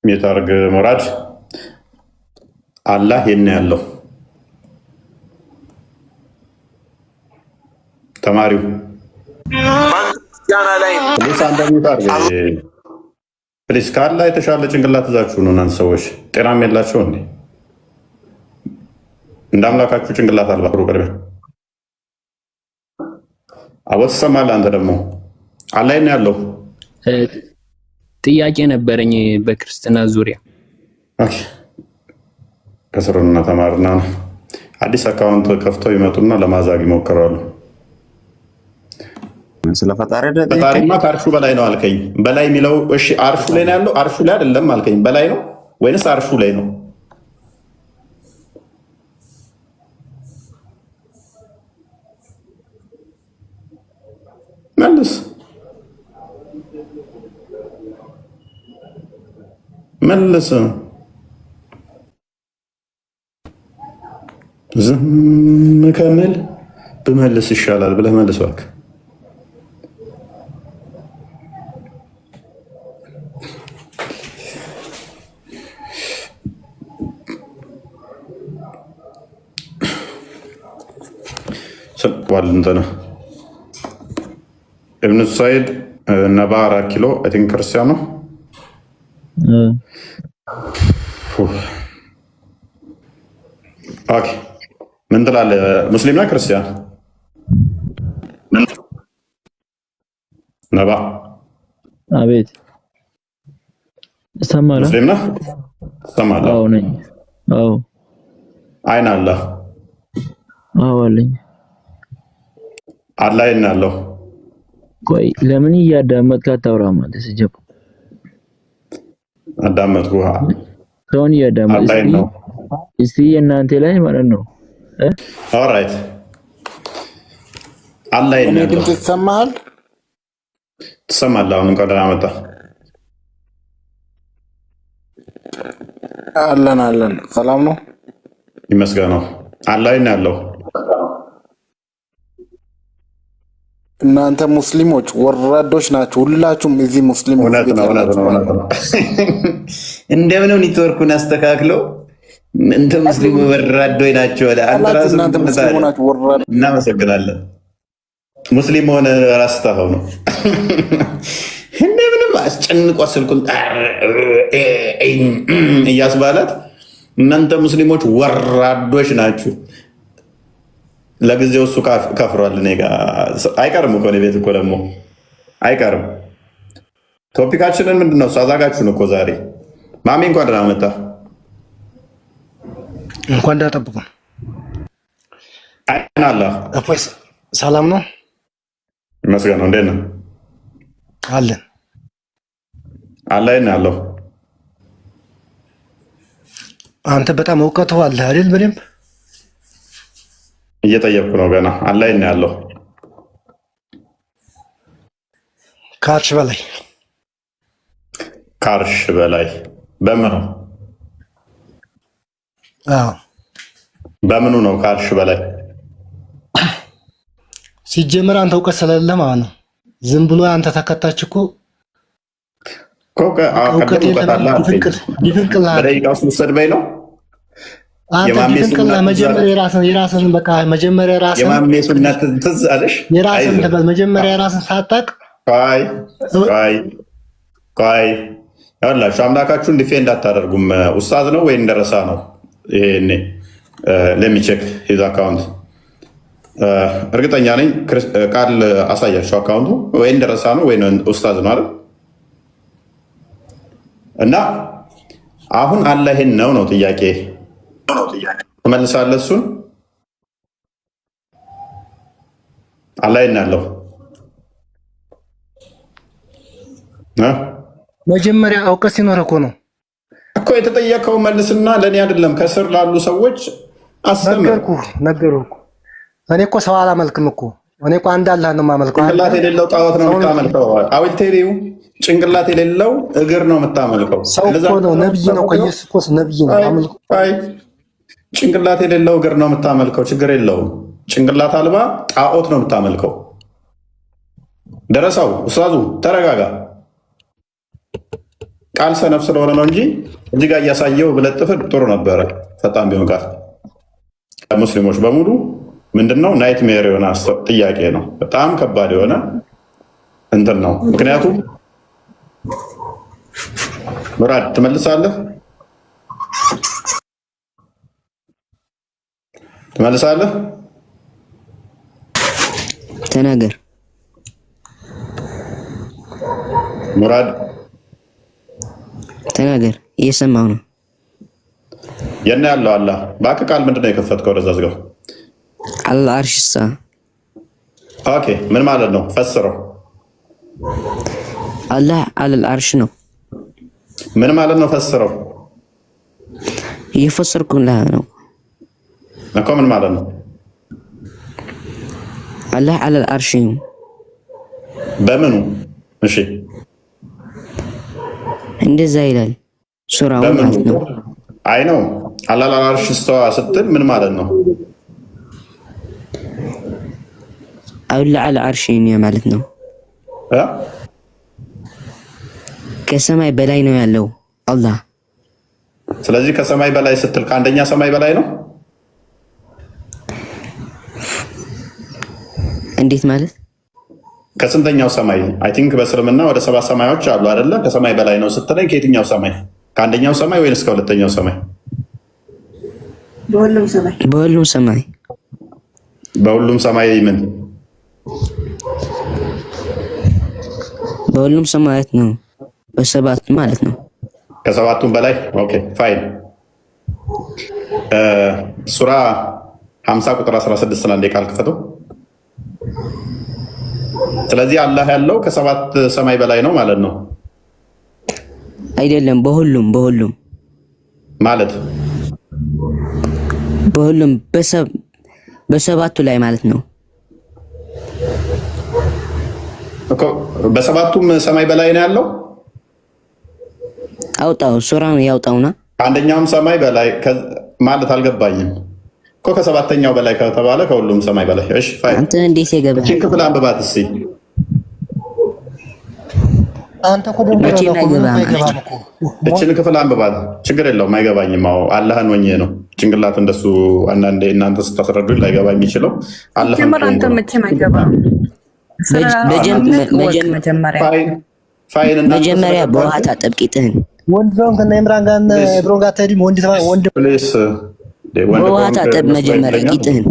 [SPEAKER 1] የታርግ ሙራድ አላህ የት ያለው ተማሪው ፕሊስ ከአላህ የተሻለ ጭንቅላት ይዛችሁ ነው። እናንተ ሰዎች ጤናም የላቸው እንዴ? እንደ አምላካችሁ ጭንቅላት አልባሩ ቅድሚያ አቦ ትሰማለህ። አንተ ደግሞ አላህ የት ያለው
[SPEAKER 9] ጥያቄ ነበረኝ በክርስትና ዙሪያ።
[SPEAKER 1] ከስሩና ተማርና አዲስ አካውንት ከፍተው ይመጡና ለማዛግ ይሞክራሉ። ፈጣሪማ ከአርሹ በላይ ነው አልከኝ። በላይ የሚለው እሺ፣ አርሹ ላይ ነው ያለው። አርሹ ላይ አይደለም አልከኝ። በላይ ነው ወይንስ አርሹ ላይ ነው? መልስ መልስ። ዝም ከምል ብመልስ ይሻላል ብለህ መልስ እባክህ። እንትን እብኑ ሰይድ ነባ 4 ኪሎ አይ ቲንክ ክርስቲያን ነው። ኦኬ ምን ትላለህ? ሙስሊም ነህ ክርስቲያን? ነባ
[SPEAKER 10] አቤት እሰማለሁ።
[SPEAKER 1] ሙስሊም ነህ? እሰማለሁ።
[SPEAKER 10] አዎ ነኝ። አዎ
[SPEAKER 1] አይን አላህ?
[SPEAKER 10] አዎ አለኝ።
[SPEAKER 1] አላህ የት ነው ያለው?
[SPEAKER 10] ቆይ ለምን እያዳመጥክ አታወራም? አንተ ስጀብ
[SPEAKER 1] አዳመጥኩ።
[SPEAKER 10] ሰውን እያዳመጥክ እስቲ የእናንተ ላይ ማለት ነው።
[SPEAKER 1] ኦልራይት አላህ የት ነው ያለው?
[SPEAKER 8] ድምፅ ይሰማሃል?
[SPEAKER 1] ትሰማለህ? አሁን እንኳን ደህና መጣ።
[SPEAKER 8] አለን ሰላም ነው
[SPEAKER 1] ይመስገነው። አላህ የት ነው ያለው?
[SPEAKER 8] እናንተ ሙስሊሞች ወራዶች ናቸው ሁላችሁም። እዚህ ሙስሊም
[SPEAKER 1] እውነት ነው። እንደምንም ኔትወርኩን አስተካክለው እንተ ሙስሊሙ ወራዶች ናቸው።
[SPEAKER 8] እናንተ ሙስሊሞች ወራዶች።
[SPEAKER 1] እናመሰግናለን። ሙስሊም ሆነ ራስታው ነው። እንደምንም አስጨንቆ ስልኩን እያስባላት እናንተ ሙስሊሞች ወራዶች ናችሁ። ለጊዜው እሱ ከፍሯል። እኔ ጋር አይቀርም እኮ እኔ ቤት እኮ ደግሞ አይቀርም። ቶፒካችንን ምንድን ነው? እሱ አዛጋችሁን እኮ ዛሬ ማሜ እንኳን ደህና መጣ።
[SPEAKER 8] እንኳን ደህና ጠብቁ።
[SPEAKER 1] አይን አላህ
[SPEAKER 8] ሰላም ነው
[SPEAKER 1] ይመስገን ነው። እንዴት ነው?
[SPEAKER 8] አለን
[SPEAKER 1] አላህ የት ነው ያለው?
[SPEAKER 8] አንተ በጣም እውቀቱ አለ አይደል? በደንብ
[SPEAKER 1] እየጠየቅኩ ነው ገና። አላህ የት ነው ያለው?
[SPEAKER 8] ከአርሽ በላይ።
[SPEAKER 1] ከአርሽ በላይ በምኑ?
[SPEAKER 8] አዎ
[SPEAKER 1] በምኑ ነው ከአርሽ በላይ?
[SPEAKER 8] ሲጀመር አንተ እውቀት ስለሌለ ማለት ነው። ዝም ብሎ አንተ ተከታች እኮ
[SPEAKER 1] እውቀት
[SPEAKER 8] ይፍንቅልሃል።
[SPEAKER 1] በደቂቃ ውስጥ ውሰድበኝ ነው
[SPEAKER 8] መጀመሪያ
[SPEAKER 1] የማሜ ሱና ትዝ አለሽ?
[SPEAKER 8] መጀመሪያ ራስን ሳታቅ
[SPEAKER 1] ቆይ ያላችሁ አምላካችሁን ዲፌንድ አታደርጉም። ኡስታዝ ነው ወይ እንደረሳ ነው? ይሄኔ let me check his account እርግጠኛ ነኝ ቃል አሳያቸው አካውንቱ ወይ እንደረሳ ነው ወይ ኡስታዝ ነው አይደል? እና አሁን አላህ ይሄን ነው ጥያቄ ትመልሳለህ? እሱን አላህ ይናለው
[SPEAKER 8] መጀመሪያ አውቀህ ሲኖር እኮ ነው
[SPEAKER 1] እኮ የተጠየቀው መልስና ለኔ አይደለም ከስር ላሉ ሰዎች ነገርኩህ።
[SPEAKER 8] እኔ እኮ ሰው አላመልክም እኮ እኔ እኮ አንድ አላህ ነው የማመልከው።
[SPEAKER 1] ጭንቅላት የሌለው ጣዖት ነው የምታመልከው። አውልቴሪው ጭንቅላት የሌለው እግር ነው የምታመልከው።
[SPEAKER 8] ሰው እኮ ነው ነብይ ነው ኢየሱስ እኮ ነብይ ነው አመልከው።
[SPEAKER 1] አይ ጭንቅላት የሌለው እግር ነው የምታመልከው። ችግር የለውም። ጭንቅላት አልባ ጣዖት ነው የምታመልከው። ደረሳው ኡስታዙ ተረጋጋ። ቃል ሰነፍ ስለሆነ ነው እንጂ እዚህ ጋር እያሳየው ብለጥፍ ጥሩ ነበረ። ፈጣን ቢሆን ቃል ሙስሊሞች በሙሉ ምንድነው ናይትሜር የሆነ ጥያቄ ነው። በጣም ከባድ የሆነ እንትን ነው። ምክንያቱም ሙራድ ትመልሳለህ
[SPEAKER 11] ተናገር
[SPEAKER 1] ሙራድ
[SPEAKER 11] ተናገር። እየሰማሁ ነው።
[SPEAKER 1] የና ያለው አላህ ባክ ቃል ምንድነው የከፈትከው? ወደዛ ዝጋው።
[SPEAKER 11] አላህ አርሽሳ
[SPEAKER 1] ኦኬ ምን ማለት ነው? ፈስረው።
[SPEAKER 11] አላህ አለል አርሽ ነው።
[SPEAKER 1] ምን ማለት ነው? ፈስረው።
[SPEAKER 11] እየፈሰርኩልህ ነው
[SPEAKER 1] እኮ ምን ማለት ነው?
[SPEAKER 11] አላህ አለል አርሽ ነው።
[SPEAKER 1] በምኑ? እሺ
[SPEAKER 11] እንደዛ ይላል ሱራው ማለት ነው።
[SPEAKER 1] አይ ነው አላህ አለል አርሽ ስተዋ ስትል ምን ማለት ነው?
[SPEAKER 11] አላህ አለል አርሽ ነው ማለት ነው። ከሰማይ በላይ ነው ያለው አላህ።
[SPEAKER 1] ስለዚህ ከሰማይ በላይ ስትል ከአንደኛ ሰማይ በላይ ነው?
[SPEAKER 11] እንዴት ማለት?
[SPEAKER 1] ከስንተኛው ሰማይ? አይ ቲንክ በእስልምና ወደ 7 ሰማዮች አሉ አይደለ? ከሰማይ በላይ ነው ስትለኝ ከየትኛው ሰማይ? ከአንደኛው ሰማይ ወይስ ከሁለተኛው ሰማይ?
[SPEAKER 11] በሁሉም ሰማይ።
[SPEAKER 1] በሁሉም ሰማይ ምን?
[SPEAKER 11] በሁሉም ሰማያት ነው። በሰባት ማለት ነው።
[SPEAKER 1] ከሰባቱም በላይ ኦኬ ፋይን። ሱራ 50 ቁጥር 16 ላይ ቃል ክፈተው። ስለዚህ አላህ ያለው ከ7 ሰማይ በላይ ነው ማለት ነው
[SPEAKER 11] አይደለም? በሁሉም
[SPEAKER 1] ማለት
[SPEAKER 11] በሁሉም በሰባቱ ላይ ማለት ነው
[SPEAKER 1] እኮ። በሰባቱም ሰማይ በላይ ነው ያለው።
[SPEAKER 11] አውጣው ሱራውን ያውጣውና
[SPEAKER 1] አንደኛውም ሰማይ በላይ ማለት አልገባኝም እኮ። ከሰባተኛው በላይ ከተባለ ከሁሉም ሰማይ በላይ። እሺ ፋይን።
[SPEAKER 11] አንተ እንዴት ይገባል?
[SPEAKER 1] እቺን ክፍል አንብባት እስቲ።
[SPEAKER 8] አንተ እኮ ደግሞ
[SPEAKER 1] እቺን ክፍል አንብባት። ችግር የለውም አይገባኝም። አዎ አላህን ወኘ ነው ጭንቅላት እንደሱ አንዳንዴ እናንተ ስታስረዱኝ ላይገባ የሚችለው አላህን ነው። አንተ መቼም አይገባም።
[SPEAKER 11] መጀመሪያ በውሃ ታጠብ ቂጥህን።
[SPEAKER 8] ወንድ ነው ከነ ኢምራን ጋር ብሮን ጋር ተዲ ወንድ
[SPEAKER 1] ፕሊስ
[SPEAKER 11] በውሃ ታጠብ መጀመሪያ ቂጥህን።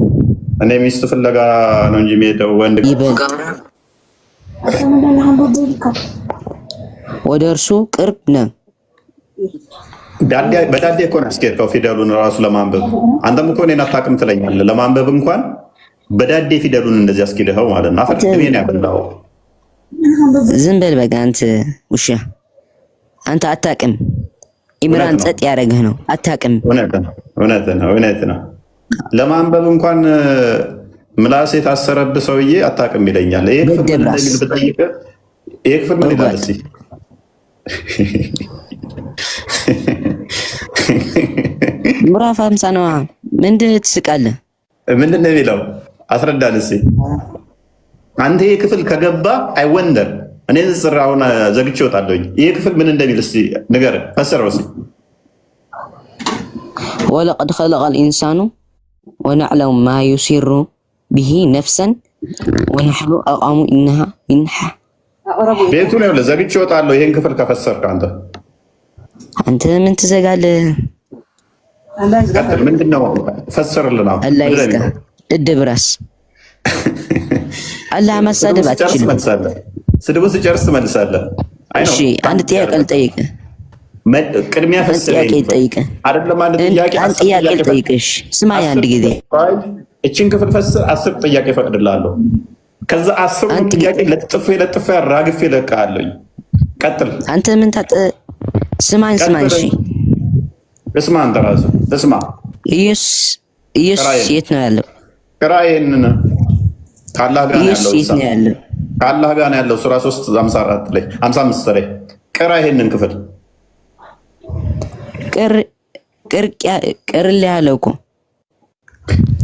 [SPEAKER 1] እኔ ሚስት ፍለጋ ነው እንጂ የሚሄደው ወንድ
[SPEAKER 11] ወደ እርሱ ቅርብ ነው።
[SPEAKER 1] በዳዴ እኮ ነው ያስኬድከው ፊደሉን ራሱ ለማንበብ። አንተም እኮ እኔን አታውቅም ትለኛለህ። ለማንበብ እንኳን በዳዴ ፊደሉን እንደዚህ አስኬድኸው ማለት ነው። አፈቅድሜ ነው ያበላው።
[SPEAKER 11] ዝም በል በቃ አንተ ውሻ። አንተ አታውቅም። ኢምራን ጸጥ ያደረግህ ነው። አታውቅም።
[SPEAKER 1] እውነት ነው። ለማንበብ እንኳን ምላስ የታሰረብህ ሰውዬ አታውቅም ይለኛል። ይሄ ክፍል ምን እንደሚል ብጠይቅህ ይሄ ክፍል ምን ይላል እስኪ?
[SPEAKER 11] ምዕራፍ 50 ነው። ምንድን ትስቃለህ?
[SPEAKER 1] ምንድን ነው የሚለው? አስረዳን እስኪ። አንተ ይሄ ክፍል ከገባ አይወንደር እኔ ዝር አሁን ዘግቼ እወጣለሁኝ። ይሄ ክፍል ምን እንደሚል እስኪ ንገረን፣ ፈስረው እስኪ።
[SPEAKER 11] ወለቀድ ኸለቀል ኢንሳኑ ወነዕለሙ ማ ዩሲሩ ቢሂ ነፍሰን ወነሕኑ አቅሙ ኢንሃ
[SPEAKER 1] ቤቱ ነው ዘግቼ እወጣለሁ። ይሄን ክፍል ከፈሰርክ አንተ
[SPEAKER 11] ምን ትዘጋለህ?
[SPEAKER 1] ምንድነው? ፈስርልን።
[SPEAKER 11] አላህ ይስካ እድብራስ አላህ ማሳደብ አትችልም።
[SPEAKER 1] ስድቡ ስጨርስ ትመልሳለህ።
[SPEAKER 11] እሺ አንድ ጥያቄ ልጠይቅህ።
[SPEAKER 1] ቅድሚያ ፈስርልኝ አይደለም። አንድ ጥያቄ
[SPEAKER 11] ልጠይቅሽ። ስማኝ አንድ ጊዜ
[SPEAKER 1] እችን ክፍል ፈስር። 10 ጥያቄ ፈቅድላለሁ። ከዛ 10 ጥያቄ ለጥፌ አራግፌ እለቅሃለሁ። ቀጥል።
[SPEAKER 11] አንተ ምን ስማኝ። እሺ
[SPEAKER 1] እስማ። አንተ ራስህ እስማ።
[SPEAKER 11] ኢየሱስ የት ነው ያለው?
[SPEAKER 1] ቅራዬን ከአላህ ጋር ነው ያለው። ከአላህ ጋር ነው ያለው። ሱራ 3:54 ላይ 55 ላይ ቅራ ይሄንን ክፍል
[SPEAKER 11] ቅር ያለው እኮ።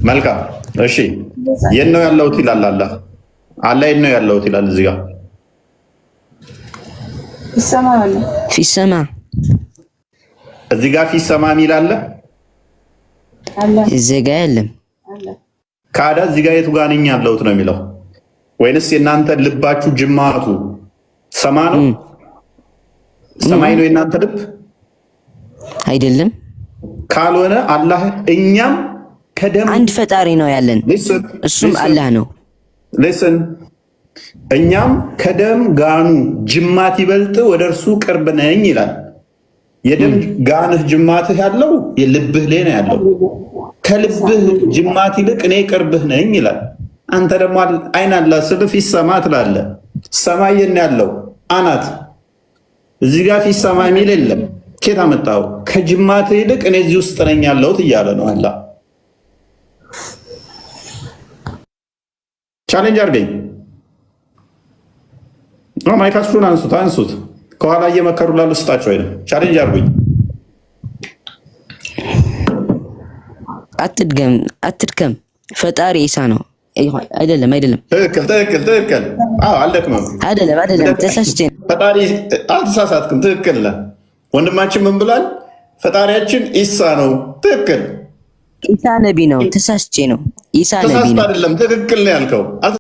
[SPEAKER 1] መልካም እሺ። የት ነው ያለው ይላል አላህ። አላህ የት ነው ያለው ይላል እዚህ ጋር
[SPEAKER 11] ፊሰማ።
[SPEAKER 1] እዚህ ጋር ፊሰማ የሚል አለ።
[SPEAKER 11] እዚህ ጋር የለም።
[SPEAKER 1] ካዳ እዚህ ጋር የቱ ጋር ነኝ ያለሁት ነው የሚለው? ወይንስ የእናንተ ልባችሁ ጅማቱ ሰማ ነው? ሰማይ ነው የእናንተ ልብ
[SPEAKER 11] አይደለም።
[SPEAKER 1] ካልሆነ አላህ እኛም ከደም
[SPEAKER 11] አንድ ፈጣሪ ነው ያለን፣ እሱም አላህ ነው።
[SPEAKER 1] ሊስን እኛም ከደም ጋኑ ጅማት ይበልጥ ወደ እርሱ ቅርብ ነኝ ይላል። የደም ጋንህ ጅማትህ ያለው የልብህ ላይ ነው ያለው። ከልብህ ጅማት ይልቅ እኔ ቅርብህ ነኝ ይላል። አንተ ደግሞ አይን አላ ስል ፊሰማ ትላለህ። ሰማይ የት ነው ያለው? አናት። እዚህ ጋር ፊሰማ የሚል የለም። ኬት አመጣው? ከጅማትህ ይልቅ እኔ እዚህ ውስጥ ነኝ ያለሁት እያለ ነው አላህ። ቻሌንጅ አድርገኝ። ማይካችሁን አንሱት። ከኋላ እየመከሩ ላሉ ስጣቸው። አይደል? ቻሌንጅ አድርጉኝ።
[SPEAKER 11] አትድከም። ፈጣሪ ኢሳ ነው። አይደለም።
[SPEAKER 1] ትክክል። አልደክመም።
[SPEAKER 11] አይደለም። ተሳስቼ ነው።
[SPEAKER 1] ፈጣሪ አልተሳሳትክም። ትክክል ነህ። ወንድማችን ምን ብሏል? ፈጣሪያችን ኢሳ ነው። ትክክል።
[SPEAKER 11] ኢሳ ነቢ ነው። ተሳስቼ ነው። ኢሳ ነቢ ነው።
[SPEAKER 1] አይደለም። ትክክል ነው ያልከው።